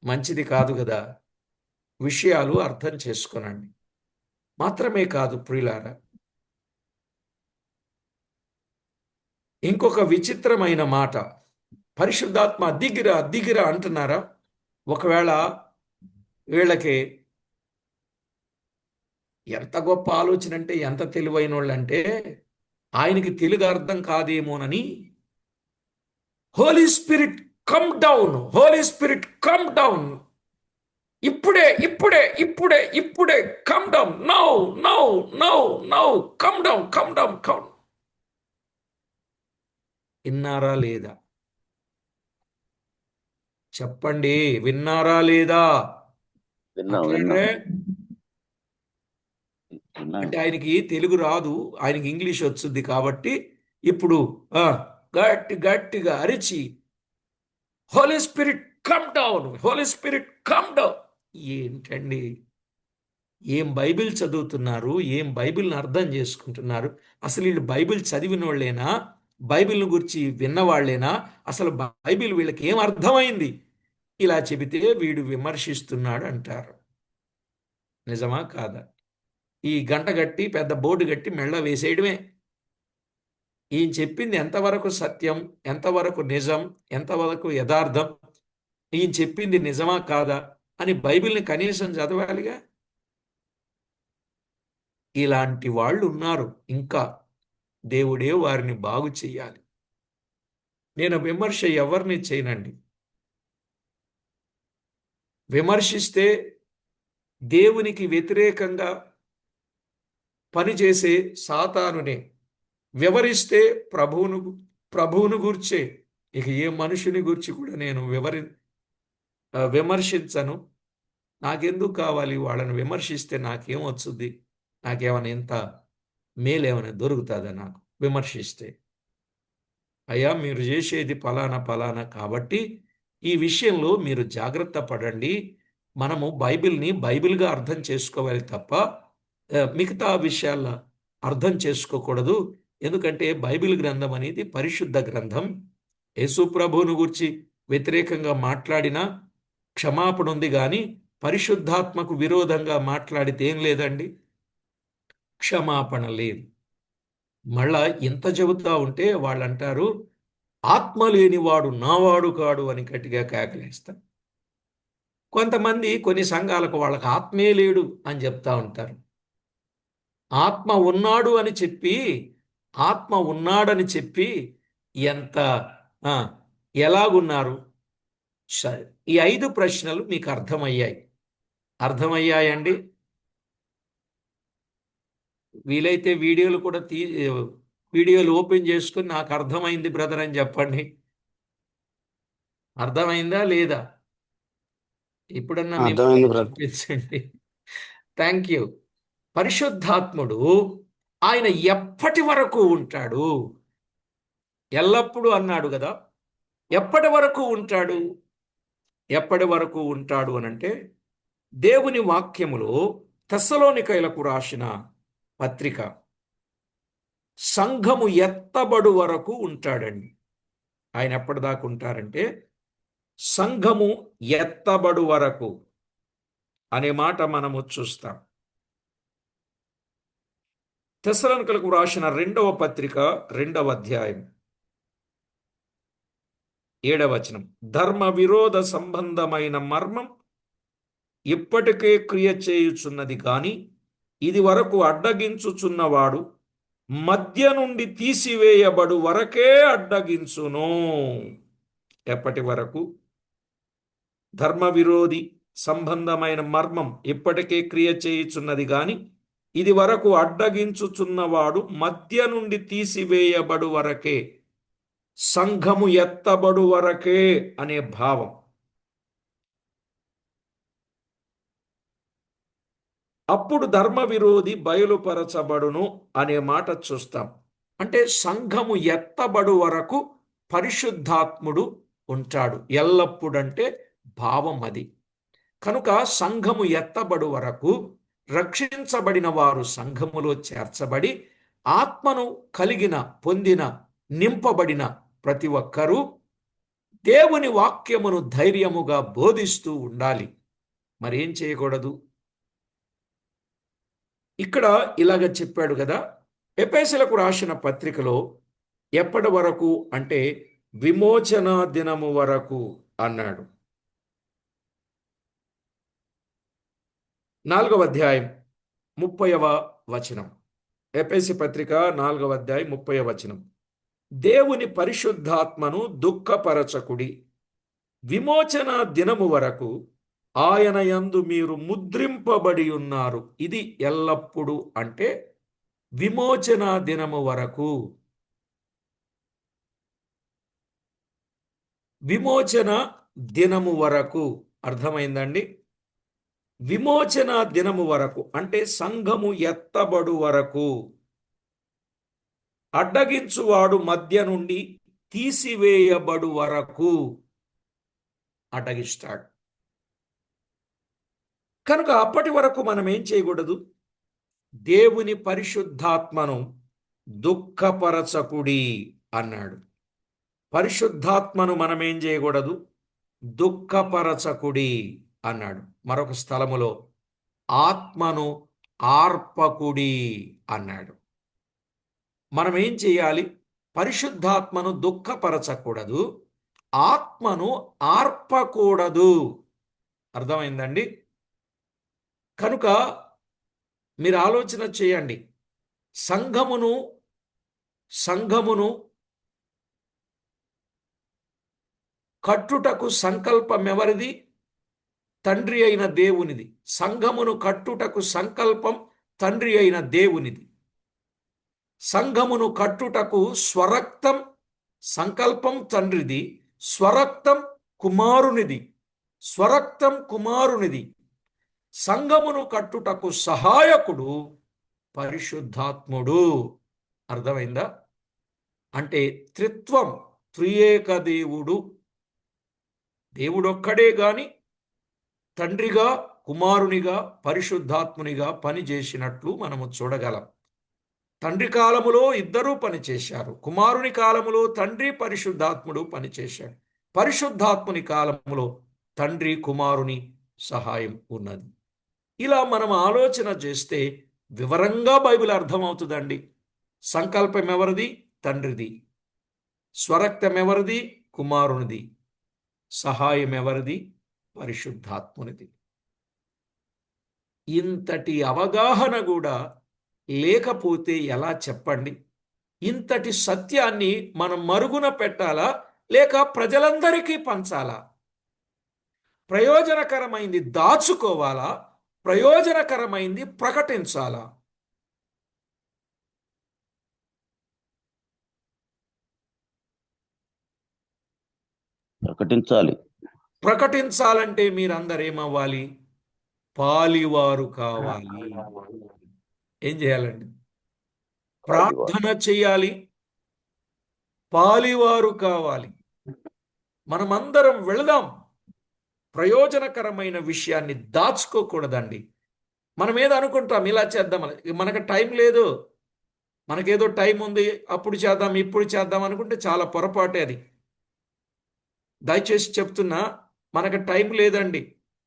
మంచిది కాదు కదా. విషయాలు అర్థం చేసుకోనండి. మాత్రమే కాదు ప్రియులారా, ఇంకొక విచిత్రమైన మాట. పరిశుద్ధాత్మ దిగిరా దిగిరా అంటున్నారా? ఒకవేళ వీళ్ళకి ఎంత గొప్ప ఆలోచన అంటే, ఎంత తెలివైన వాళ్ళంటే, ఆయనకి తెలుగు అర్థం కాదేమోనని holy spirit come down, holy spirit come down, ఇప్పుడే ఇప్పుడే ఇప్పుడే ఇప్పుడే, come down, now now now now, come down come down come. విన్నారా లేదా? చెప్పండి, విన్నారా లేదా? విన్నాం మాట్లాడరే? విన్నాం. అంటే ఆయనకి తెలుగు రాదు, ఆయనకి ఇంగ్లీష్ వచ్చుద్ది కాబట్టి ఇప్పుడు గట్టి గట్టిగా అరిచి holy spirit come down, holy spirit come down. ఏంటండి? ఏం బైబిల్ చదువుతున్నారు? ఏం బైబిల్ని అర్థం చేసుకుంటున్నారు? అసలు వీళ్ళు బైబిల్ చదివిన వాళ్ళేనా? బైబిల్ని గురించి విన్నవాళ్ళేనా? అసలు బైబిల్ వీళ్ళకి ఏం అర్థమైంది? ఇలా చెబితే వీడు విమర్శిస్తున్నాడు అంటారు. నిజమా కాదా? ఈ గంట గట్టి పెద్ద బోర్డు గట్టి మెళ్ళ వేసేయడమే. ఈయన చెప్పింది ఎంతవరకు సత్యం, ఎంతవరకు నిజం, ఎంతవరకు యథార్థం, ఈయన చెప్పింది నిజమా కాదా అని బైబిల్ని కనీసం చదవాలిగా. ఇలాంటి వాళ్ళు ఉన్నారు. ఇంకా దేవుడే వారిని బాగు చెయ్యాలి. నేను విమర్శ ఎవరిని చేయనండి. విమర్శిస్తే దేవునికి వ్యతిరేకంగా పనిచేసే సాతానునే వివరిస్తే ప్రభువును గూర్చే. ఇక ఏ మనుషుని గురించి కూడా నేను విమర్శించను. నాకెందుకు కావాలి? వాళ్ళని విమర్శిస్తే నాకేం వచ్చుద్ది? నాకేమైనా ఎంత మేలేమైనా దొరుకుతుందా నాకు విమర్శిస్తే? అయ్యా, మీరు చేసేది ఫలానా ఫలానా, కాబట్టి ఈ విషయంలో మీరు జాగ్రత్త పడండి. మనము బైబిల్ని బైబిల్గా అర్థం చేసుకోవాలి తప్ప మిగతా విషయాల అర్థం చేసుకోకూడదు. ఎందుకంటే బైబిల్ గ్రంథం అనేది పరిశుద్ధ గ్రంథం. యేసు ప్రభువును గురించి వ్యతిరేకంగా మాట్లాడినా క్షమాపణ ఉంది, కానీ పరిశుద్ధాత్మకు విరోధంగా మాట్లాడితే ఏం లేదండి, క్షమాపణ లేదు. మళ్ళా ఇంత చెబుతా ఉంటే వాళ్ళు అంటారు, ఆత్మ లేనివాడు నావాడు కాడు అని గట్టిగా కేకలేస్తారు. కొంతమంది కొన్ని సంఘాలకు వాళ్ళకి ఆత్మే లేడు అని చెప్తా ఉంటారు. ఆత్మ ఉన్నాడు అని చెప్పి, ఆత్మ ఉన్నాడని చెప్పి ఎంత ఆ, ఎలాగున్నారు? సరే, ఈ 5 ప్రశ్నలు మీకు అర్థమయ్యాయండి? వీలైతే వీడియోలు ఓపెన్ చేసుకుని నాకు అర్థమైంది బ్రదర్ అని చెప్పండి. అర్థమైందా లేదా? ఇప్పుడన్నా మీ అర్థమైంది బ్రదర్. చూపించండి. Thank you. పరిశుద్ధాత్ముడు ఆయన ఎప్పటి వరకు ఉంటాడు? ఎల్లప్పుడూ అన్నాడు కదా. ఎప్పటి వరకు ఉంటాడు? ఎప్పటి వరకు ఉంటాడు అనంటే దేవుని వాక్యములో తెస్సలోనికైలకు రాసిన పత్రిక, సంఘము ఎత్తబడు వరకు ఉంటాడండి. ఆయన ఎప్పటిదాకా ఉంటారంటే సంఘము ఎత్తబడు వరకు అనే మాట మనము చూస్తాం. తెస్సలోనికైలకు రాసిన 2వ పత్రిక 2వ అధ్యాయం 7వ వచనం, ధర్మ విరోధ సంబంధమైన మర్మం ఇప్పటికే క్రియ చేయుచున్నది, కానీ ఇది వరకు అడ్డగించుచున్నవాడు మధ్య నుండి తీసివేయబడు వరకే అడ్డగించును. ఎప్పటి వరకు? ధర్మ విరోధి సంబంధమైన మర్మం ఇప్పటికే క్రియ చేయుచున్నది, కానీ ఇది వరకు అడ్డగించుచున్నవాడు మధ్య నుండి తీసివేయబడు వరకే, సంఘము ఎత్తబడు వరకే అనే భావం. అప్పుడు ధర్మ విరోధి బయలుపరచబడును అనే మాట చూస్తాం. అంటే సంఘము ఎత్తబడు వరకు పరిశుద్ధాత్ముడు ఉంటాడు. ఎల్లప్పుడంటే భావం అది. కనుక సంఘము ఎత్తబడు వరకు రక్షించబడిన వారు సంఘములో చేర్చబడి ఆత్మను పొందిన నింపబడిన ప్రతి ఒక్కరూ దేవుని వాక్యమును ధైర్యముగా బోధిస్తూ ఉండాలి. మరేం చేయకూడదు? ఇక్కడ ఇలాగ చెప్పాడు కదా. ఎఫెసీయులకు రాసిన పత్రికలో ఎప్పటి వరకు అంటే విమోచన దినము వరకు అన్నాడు. 4వ అధ్యాయం 30వ వచనం. ఎఫెసీ పత్రిక 4వ అధ్యాయం 30వ వచనం, దేవుని పరిశుద్ధాత్మను దుఃఖపరచకుడి, విమోచన దినము వరకు ఆయన యందు మీరు ముద్రింపబడి ఉన్నారు. ఇది ఎల్లప్పుడూ అంటే విమోచన దినము వరకు. విమోచన దినము వరకు అర్థమైందండి? విమోచన దినము వరకు అంటే సంఘము ఎత్తబడు వరకు, అడ్డగించువాడు మధ్య నుండి తీసివేయబడు వరకు అడ్డగిస్తాడు. కనుక అప్పటి వరకు మనం ఏం చేయకూడదు? దేవుని పరిశుద్ధాత్మను దుఃఖపరచకుడి అన్నాడు. పరిశుద్ధాత్మను మనం ఏం చేయకూడదు? దుఃఖపరచకుడి అన్నాడు. మరొక స్థలములో ఆత్మను ఆర్పకుడి అన్నాడు. మనం ఏం చేయాలి? పరిశుద్ధాత్మను దుఃఖపరచకూడదు, ఆత్మను ఆర్పకూడదు. అర్థమైందండి? కనుక మీరు ఆలోచన చేయండి. సంఘమును కట్టుటకు సంకల్పం ఎవరిది? తండ్రి అయిన దేవునిది. సంఘమును కట్టుటకు సంకల్పం తండ్రి అయిన దేవునిది. సంఘమును కట్టుటకు స్వరక్తం సంకల్పం తండ్రిది, స్వరక్తం కుమారునిది. స్వరక్తం కుమారునిది. సంఘమును కట్టుటకు సహాయకుడు పరిశుద్ధాత్ముడు. అర్థమైందా? అంటే త్రిత్వం, త్రియేక దేవుడు. దేవుడొక్కడే గాని తండ్రిగా, కుమారునిగా, పరిశుద్ధాత్మునిగా పనిచేసినట్లు మనము చూడగలం. తండ్రి కాలములో ఇద్దరూ పనిచేశారు. కుమారుని కాలములో తండ్రి పరిశుద్ధాత్ముడు పనిచేశాడు. పరిశుద్ధాత్ముని కాలములో తండ్రి కుమారుని సహాయం ఉన్నది. ఇలా మనం ఆలోచన చేస్తే వివరంగా బైబిల్ అర్థమవుతుందండి. సంకల్పం ఎవరిది? తండ్రిది. స్వరక్తం ఎవరిది? కుమారునిది. సహాయం ఎవరిది? పరిశుద్ధాత్మునిది. ఇంతటి అవగాహన కూడా లేకపోతే ఎలా చెప్పండి? ఇంతటి సత్యాన్ని మనం మరుగున పెట్టాలా లేక ప్రజలందరికీ పంచాలా? ప్రయోజనకరమైంది దాచుకోవాలా? ప్రయోజనకరమైంది ప్రకటించాలా? ప్రకటించాలి. ప్రకటించాలంటే మీరందరూ ఏమవ్వాలి? పాలివారు కావాలి. ఏం చేయాలండి? ప్రార్థన చేయాలి. పాలివారు కావాలి. మనమందరం వెళదాం. ప్రయోజనకరమైన విషయాన్ని దాచుకోకూడదండి. మనం ఏదో అనుకుంటాం ఇలా చేద్దామని, మనకు టైం లేదు, మనకేదో టైం ఉంది, అప్పుడు చేద్దాం ఇప్పుడు చేద్దాం అనుకుంటే చాలా పొరపాటే అది. దయచేసి చెప్తున్నా, మనకు టైం లేదండి.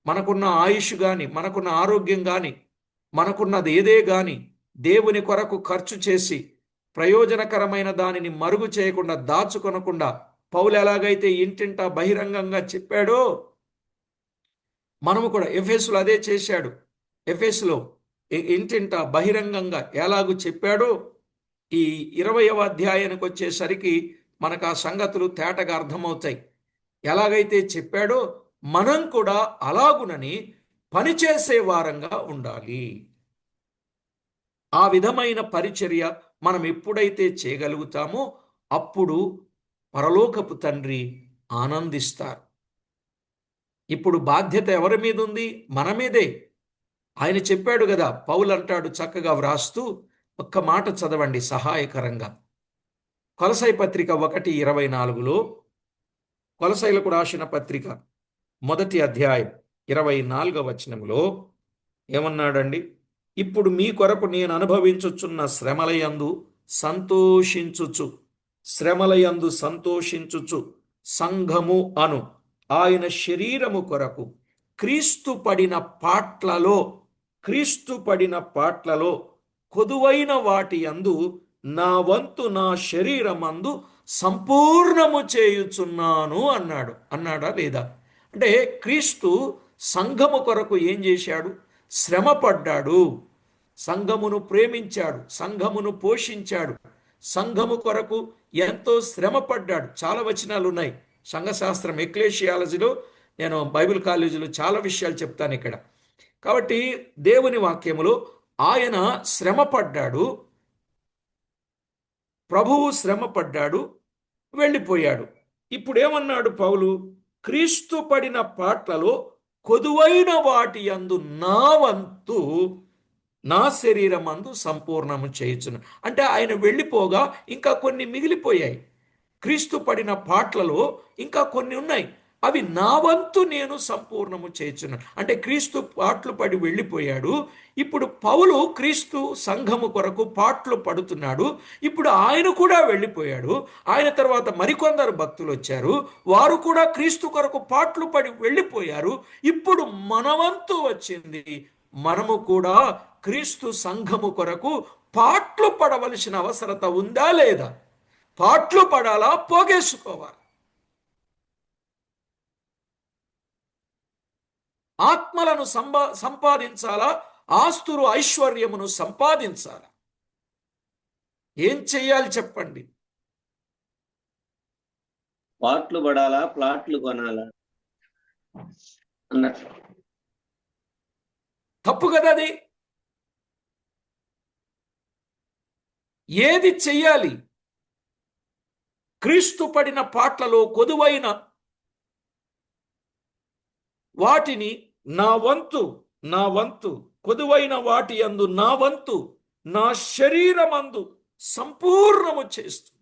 మనకున్న ఆయుష్ కానీ, మనకున్న ఆరోగ్యం కానీ, మనకున్నది ఏదే కానీ దేవుని కొరకు ఖర్చు చేసి ప్రయోజనకరమైన దానిని మరుగు చేయకుండా, దాచుకొనకుండా, పౌలు ఎలాగైతే ఇంటింటా బహిరంగంగా చెప్పాడో మనము కూడా ఎఫెసులో అదే చేశాడు. ఎఫెసులో ఇంటింటా బహిరంగంగా ఎలాగూ చెప్పాడో ఈ 20వ అధ్యాయానికి వచ్చేసరికి మనకు ఆ సంగతులు తేటగా అర్థమవుతాయి. ఎలాగైతే చెప్పాడో మనం కూడా అలాగునని పనిచేసే వారంగా ఉండాలి. ఆ విధమైన పరిచర్య మనం ఎప్పుడైతే చేయగలుగుతామో అప్పుడు పరలోకపు తండ్రి ఆనందిస్తారు. ఇప్పుడు బాధ్యత ఎవరి మీద ఉంది? మన మీదే. ఆయన చెప్పాడు కదా, పౌలు అంటాడు చక్కగా వ్రాస్తూ, ఒక్క మాట చదవండి సహాయకరంగా. కొలసై పత్రిక 1:24లో, కొలసైలకు రాసిన పత్రిక 1వ అధ్యాయం 24వ వచనంలో ఏమన్నాడండి? ఇప్పుడు మీ కొరకు నేను అనుభవించుచున్న శ్రమలయందు సంతోషించుచు సంఘము అను ఆయన శరీరము కొరకు క్రీస్తు పడిన పాట్లలో కొదువైన వాటి యందు నా వంతు నా శరీరమందు సంపూర్ణము చేయుచున్నాను అన్నాడా లేదా? అంటే క్రీస్తు సంఘము కొరకు ఏం చేశాడు? శ్రమ పడ్డాడు. సంఘమును ప్రేమించాడు, సంఘమును పోషించాడు, సంఘము కొరకు ఎంతో శ్రమ పడ్డాడు. చాలా వచనాలు ఉన్నాయి సంఘశాస్త్రం, ఎక్లేషియాలజీలో, నేను బైబిల్ కాలేజీలో చాలా విషయాలు చెప్తాను ఇక్కడ. కాబట్టి దేవుని వాక్యములో ఆయన శ్రమ పడ్డాడు, ప్రభువు శ్రమ పడ్డాడు, వెళ్ళిపోయాడు. ఇప్పుడు ఏమన్నాడు పౌలు? క్రీస్తు పడిన పాట్లలో కొదువైన వాటి యందు నా వంతు నా శరీరమందు సంపూర్ణము చేయుచును. అంటే ఆయన వెళ్ళిపోగా ఇంకా కొన్ని మిగిలిపోయాయి. క్రీస్తు పడిన పాట్లలో ఇంకా కొన్ని ఉన్నాయి, అవి నా వంతు నేను సంపూర్ణము చేయుచున్నాను. అంటే క్రీస్తు పాట్లు పడి వెళ్ళిపోయాడు. ఇప్పుడు పౌలు క్రీస్తు సంఘము కొరకు పాట్లు పడుతున్నాడు. ఇప్పుడు ఆయన కూడా వెళ్ళిపోయాడు. ఆయన తర్వాత మరికొందరు భక్తులు వచ్చారు, వారు కూడా క్రీస్తు కొరకు పాట్లు పడి వెళ్ళిపోయారు. ఇప్పుడు మన వంతు వచ్చింది. మనము కూడా క్రీస్తు సంఘము కొరకు పాట్లు పడవలసిన అవసరత ఉందా లేదా? పాట్లు పడాలా? పోగేసుకోవాలి. ఆత్మలను సంపాదించాలా? ఆస్తులు ఐశ్వర్యమును సంపాదించాలా? ఏం చెయ్యాలి చెప్పండి? పాట్లు పడాలా, ప్లాట్లు కొనాలా అన్నట్టు. తప్పు కదా అది. ఏది చెయ్యాలి? క్రీస్తు పడిన పాట్లలో కొదువైన వాటిని నా వంతు కొదువైన వాటి యందు నా వంతు నా శరీరమందు సంపూర్ణము చేస్తూ,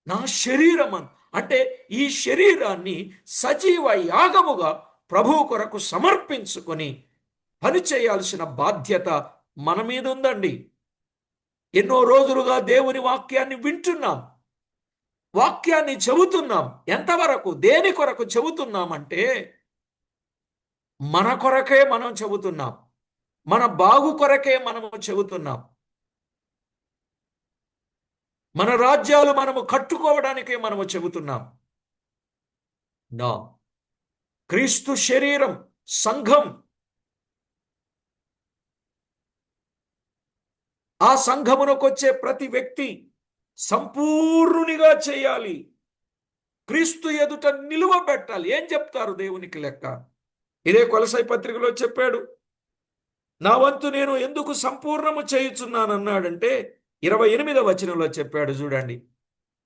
నా శరీరమందు అంటే ఈ శరీరాన్ని సజీవ యాగముగా ప్రభువు కొరకు సమర్పించుకొని పని చేయాల్సిన బాధ్యత మన మీద ఉందండి. ఎన్నో రోజులుగా దేవుని వాక్యాన్ని వింటున్నాం, వాక్యాన్ని చెబుతున్నాం. ఎంతవరకు దేని కొరకు చెబుతున్నామంటే మన కొరకే మనం చెబుతున్నాం, మన బాగు కొరకే మనము చెబుతున్నాం, మన రాజ్యాలు మనము కట్టుకోవడానికే మనము చెబుతున్నాం. నా క్రీస్తు శరీరం సంఘం, ఆ సంఘమునకొచ్చే ప్రతి వ్యక్తి సంపూర్ణునిగా చేయాలి, క్రీస్తు ఎదుట నిలువ పెట్టాలి. ఏం చెప్తారు దేవునికి లెక్క? ఇదే కొలసై పత్రికలో చెప్పాడు. నా వంతు నేను ఎందుకు సంపూర్ణము చేయుచున్నానన్నాడంటే 28వ వచనంలో చెప్పాడు. చూడండి,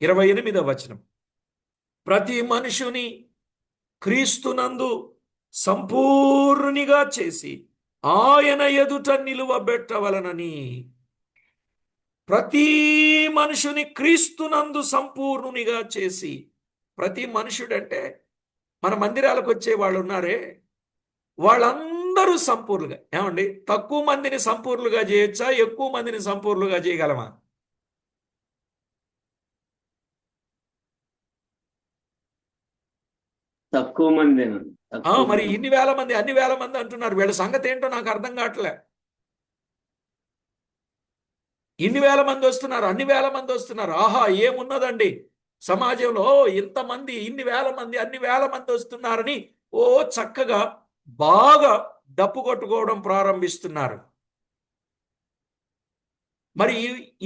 28వ వచనం, ప్రతి మనుషుని క్రీస్తునందు సంపూర్ణునిగా చేసి ఆయన ఎదుట నిలువబెట్టవలనని. ప్రతి మనుషుని క్రీస్తునందు సంపూర్ణునిగా చేసి, ప్రతి మనుషుడంటే మన మందిరాలకు వచ్చే వాళ్ళు ఉన్నారే, వాళ్ళందరూ సంపూర్ణులుగా. ఏమండి, తక్కువ మందిని సంపూర్ణులుగా చేయొచ్చా? ఎక్కువ మందిని సంపూర్ణులుగా చేయగలమా? తక్కువ మంది మరి ఇన్ని వేల మంది, అన్ని వేల మంది అంటున్నారు. వీళ్ళ సంగతి ఏంటో నాకు అర్థం కావట్లే. ఇన్ని వేల మంది వస్తున్నారు, అన్ని వేల మంది వస్తున్నారు. ఆహా, ఏమున్నదండి సమాజంలో ఇంతమంది, ఇన్ని వేల మంది, అన్ని వేల మంది వస్తున్నారని ఓ చక్కగా బాగా డప్పు కొట్టుకోవడం ప్రారంభిస్తున్నారు. మరి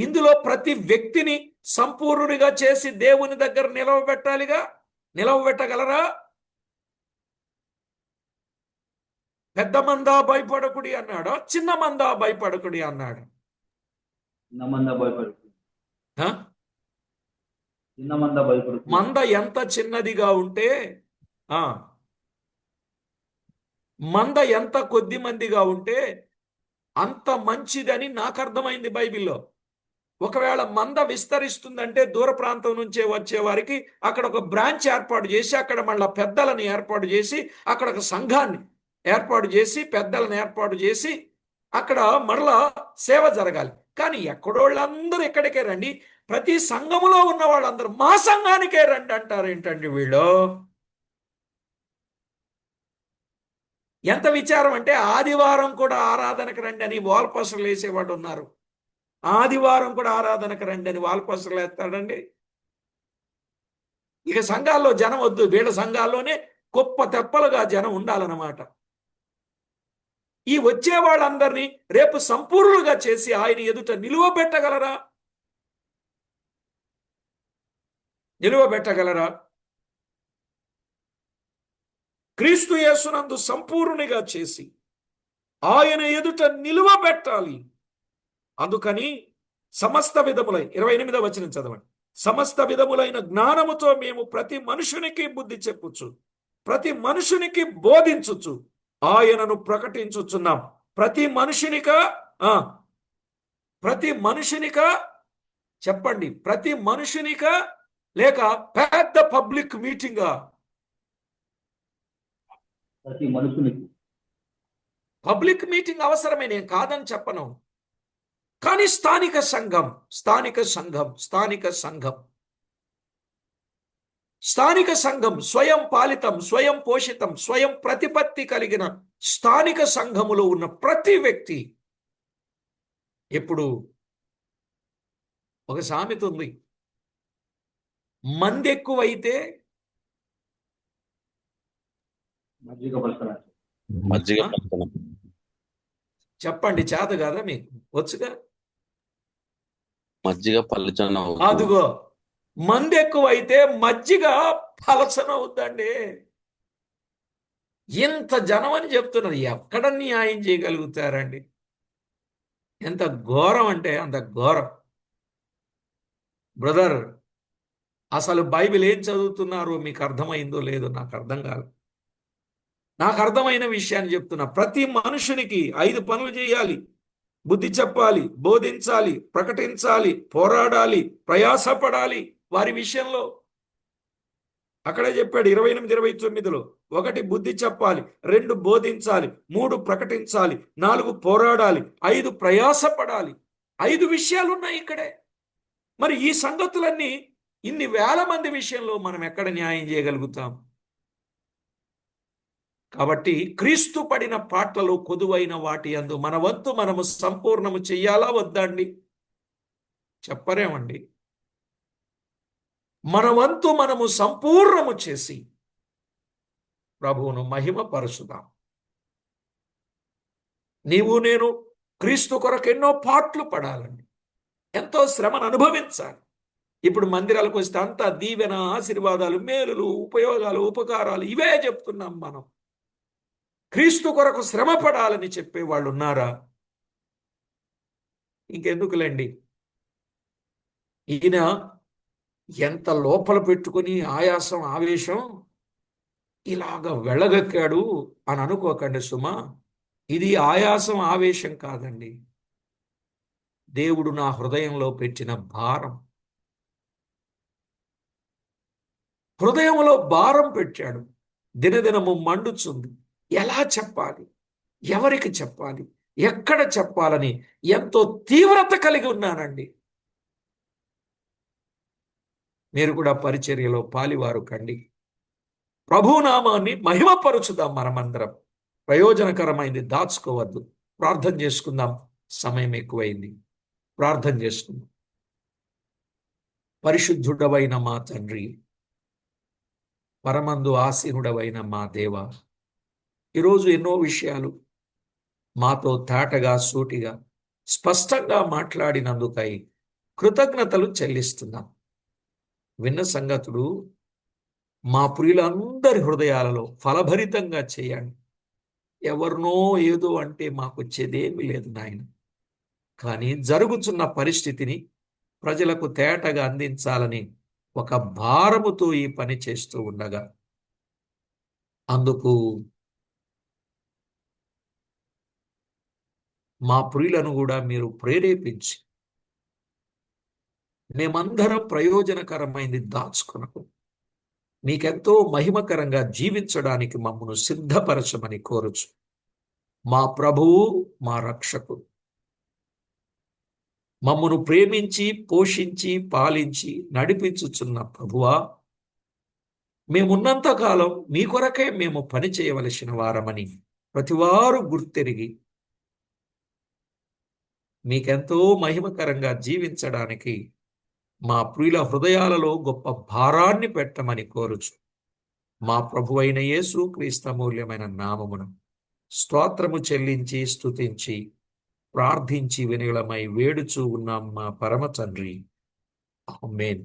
ఇందులో ప్రతి వ్యక్తిని సంపూర్ణుడిగా చేసి దేవుని దగ్గర నిలవబెట్టాలిగా. నిలవబెట్టగలరా? పెద్ద మందా భయపడకుడి అన్నాడా, చిన్న మందా భయపడకుడి అన్నాడు? మంద ఎంత చిన్నదిగా ఉంటే, మంద ఎంత కొద్ది మందిగా ఉంటే అంత మంచిదని నాకు అర్థమైంది బైబిల్లో. ఒకవేళ మంద విస్తరిస్తుందంటే దూర ప్రాంతం నుంచే వచ్చే వారికి అక్కడ ఒక బ్రాంచ్ ఏర్పాటు చేసి, అక్కడ మళ్ళీ పెద్దలను ఏర్పాటు చేసి, అక్కడ ఒక సంఘాన్ని ఏర్పాటు చేసి, పెద్దలను ఏర్పాటు చేసి అక్కడ మరలా సేవ జరగాలి. కానీ ఎక్కడోళ్ళందరూ ఎక్కడికే రండి, ప్రతి సంఘములో ఉన్న వాళ్ళందరూ మా సంఘానికే రండి అంటారు. ఏంటండి వీళ్ళు? ఎంత విచారం అంటే ఆదివారం కూడా ఆరాధనకు రండి అని వాల్పోస్టర్లు వేసేవాడు ఉన్నారు. ఆదివారం కూడా ఆరాధనకు రండి అని వాల్పోస్టర్లు వేస్తాడండి. ఇక సంఘాల్లో జనం వద్దు, వీళ్ళ సంఘాల్లోనే గొప్ప తెప్పలుగా జనం ఉండాలన్నమాట. ఈ వచ్చే వాళ్ళందరినీ రేపు సంపూర్ణులుగా చేసి ఆయన ఎదుట నిలువబెట్టగలరా? నిలువబెట్టగలరా? క్రీస్తు యేసునందు సంపూర్ణునిగా చేసి ఆయన ఎదుట నిలువబెట్టాలి. అందుకని సమస్త విధములై 28వ వచనం చదవండి. సమస్త విధములైన జ్ఞానముతో మేము ప్రతి మనుషునికి బుద్ధి చెప్పుచు, ప్రతి మనుషునికి బోధించుచు ఆయనను ప్రకటించుచున్నాం. ప్రతి మనుషునికా చెప్పండి, ప్రతి మనుషునికా లేక పెద్ద పబ్లిక్ మీటింగా? ప్రతి మనుషునికి పబ్లిక్ మీటింగ్ అవసరమే, నేను కాదని చెప్పను. కానీ స్థానిక సంఘం స్వయం పాలితం, స్వయం పోషితం, స్వయం ప్రతిపత్తి కలిగిన స్థానిక సంఘములో ఉన్న ప్రతి వ్యక్తి. ఇప్పుడు ఒక సామెత ఉంది, మంది ఎక్కువైతే మజ్జిగ పలచన. చెప్పండి, చేత కదా మీకు? వచ్చుగా? మజ్జిగ పలుచన అదుగో, మంది ఎక్కువైతే మజ్జిగ పలచనవుద్దండి. ఇంత జనం అని చెప్తున్నారు, ఎక్కడ న్యాయం చేయగలుగుతారండి? ఎంత ఘోరం అంటే అంత ఘోరం. బ్రదర్, అసలు బైబిల్ ఏం చదువుతున్నారో మీకు అర్థమైందో లేదో నాకు అర్థం కాదు. నాకు అర్థమైన విషయాన్ని చెప్తున్నా. ప్రతి మనుషునికి 5 పనులు చేయాలి: బుద్ధి చెప్పాలి, బోధించాలి, ప్రకటించాలి, పోరాడాలి, ప్రయాసపడాలి వారి విషయంలో. అక్కడే చెప్పాడు 28-29లో. 1 బుద్ధి చెప్పాలి, 2 బోధించాలి, 3 ప్రకటించాలి, 4 పోరాడాలి, 5 ప్రయాసపడాలి. 5 విషయాలు ఉన్నాయి ఇక్కడే. మరి ఈ సంగతులన్నీ ఇన్ని వేల మంది విషయంలో మనం ఎక్కడ న్యాయం చేయగలుగుతాం? కాబట్టి క్రీస్తు పడిన పాటలలో కొదువైన వాటి యందు మన వంతు మనము సంపూర్ణము చెయ్యాలా వద్దా అండి? చెప్పరేమండి? మన వంతు మనము సంపూర్ణము చేసి ప్రభువును మహిమపరుచుదాం. నీవు నేను క్రీస్తు కొరకు ఎన్నో పాటలు పడాలండి, ఎంతో శ్రమను అనుభవించాలి. ఇప్పుడు మందిరాలకు వస్తే అంతా దీవెన, ఆశీర్వాదాలు, మేలులు, ఉపయోగాలు, ఉపకారాలు ఇవే చెప్తున్నాం మనం. క్రీస్తు కొరకు శ్రమ పడాలని చెప్పే వాళ్ళు ఉన్నారా? ఇంకెందుకులేండి. ఈయన ఎంత లోపల పెట్టుకుని ఆయాసం, ఆవేశం ఇలాగ వెళ్ళగక్కాడు అని అనుకోకండి సుమా. ఇది ఆయాసం, ఆవేశం కాదండి. దేవుడు నా హృదయంలో పెట్టిన భారం. హృదయంలో భారం పెట్టాడు, దినదినము మండుచుంది. ఎలా చెప్పాలి, ఎవరికి చెప్పాలి, ఎక్కడ చెప్పాలని ఎంతో తీవ్రత కలిగి ఉన్నానండి. మీరు కూడా పరిచర్యలో పాలివారు కండి. ప్రభునామాన్ని మహిమపరుచుదాం. మనమందరం ప్రయోజనకరమైంది దాచుకోవద్దు. ప్రార్థన చేసుకుందాం. సమయం ఎక్కువైంది. ప్రార్థన చేసుకుందాం. పరిశుద్ధుడవైన మా తండ్రి, పరమందు ఆసీనుడవైన మా దేవ, ఈరోజు ఎన్నో విషయాలు మాతో తేటగా, సూటిగా, స్పష్టంగా మాట్లాడినందుకై కృతజ్ఞతలు చెల్లిస్తున్నాం. విన్న సంగతులు మా ప్రియులందరి హృదయాలలో ఫలభరితంగా చేయండి. ఎవరినో ఏదో అంటే మాకు వచ్చేదేమీ లేదు నాయన. కానీ జరుగుతున్న పరిస్థితిని ప్రజలకు తేటగా అందించాలని ఒక భారముతో ఈ పని చేస్తూ ఉండగా, అందుకు మా ప్రియులను కూడా మీరు ప్రేరేపించి మేమందరం ప్రయోజనకరమైంది దాచుకునకు, మీకెంతో మహిమకరంగా జీవించడానికి మమ్మను సిద్ధపరచమని కోరుచు. మా ప్రభువు, మా రక్షకు, మమ్మను ప్రేమించి, పోషించి, పాలించి నడిపించుచున్న ప్రభువా, మేమున్నంతకాలం మీ కొరకే మేము పని చేయవలసిన వారమని ప్రతివారు గుర్తెరిగి మీకెంతో మహిమకరంగా జీవించడానికి మా ప్రియుల హృదయాలలో గొప్ప భారాన్ని పెట్టమని కోరుచు. మా ప్రభువైన యేసు క్రీస్తు అమూల్యమైన నామమున స్తోత్రము చెల్లించి, స్తుతించి, ప్రార్థించి వినులమై వేడుచూ ఉన్నాం మా పరమ తండ్రి. ఆమేన్.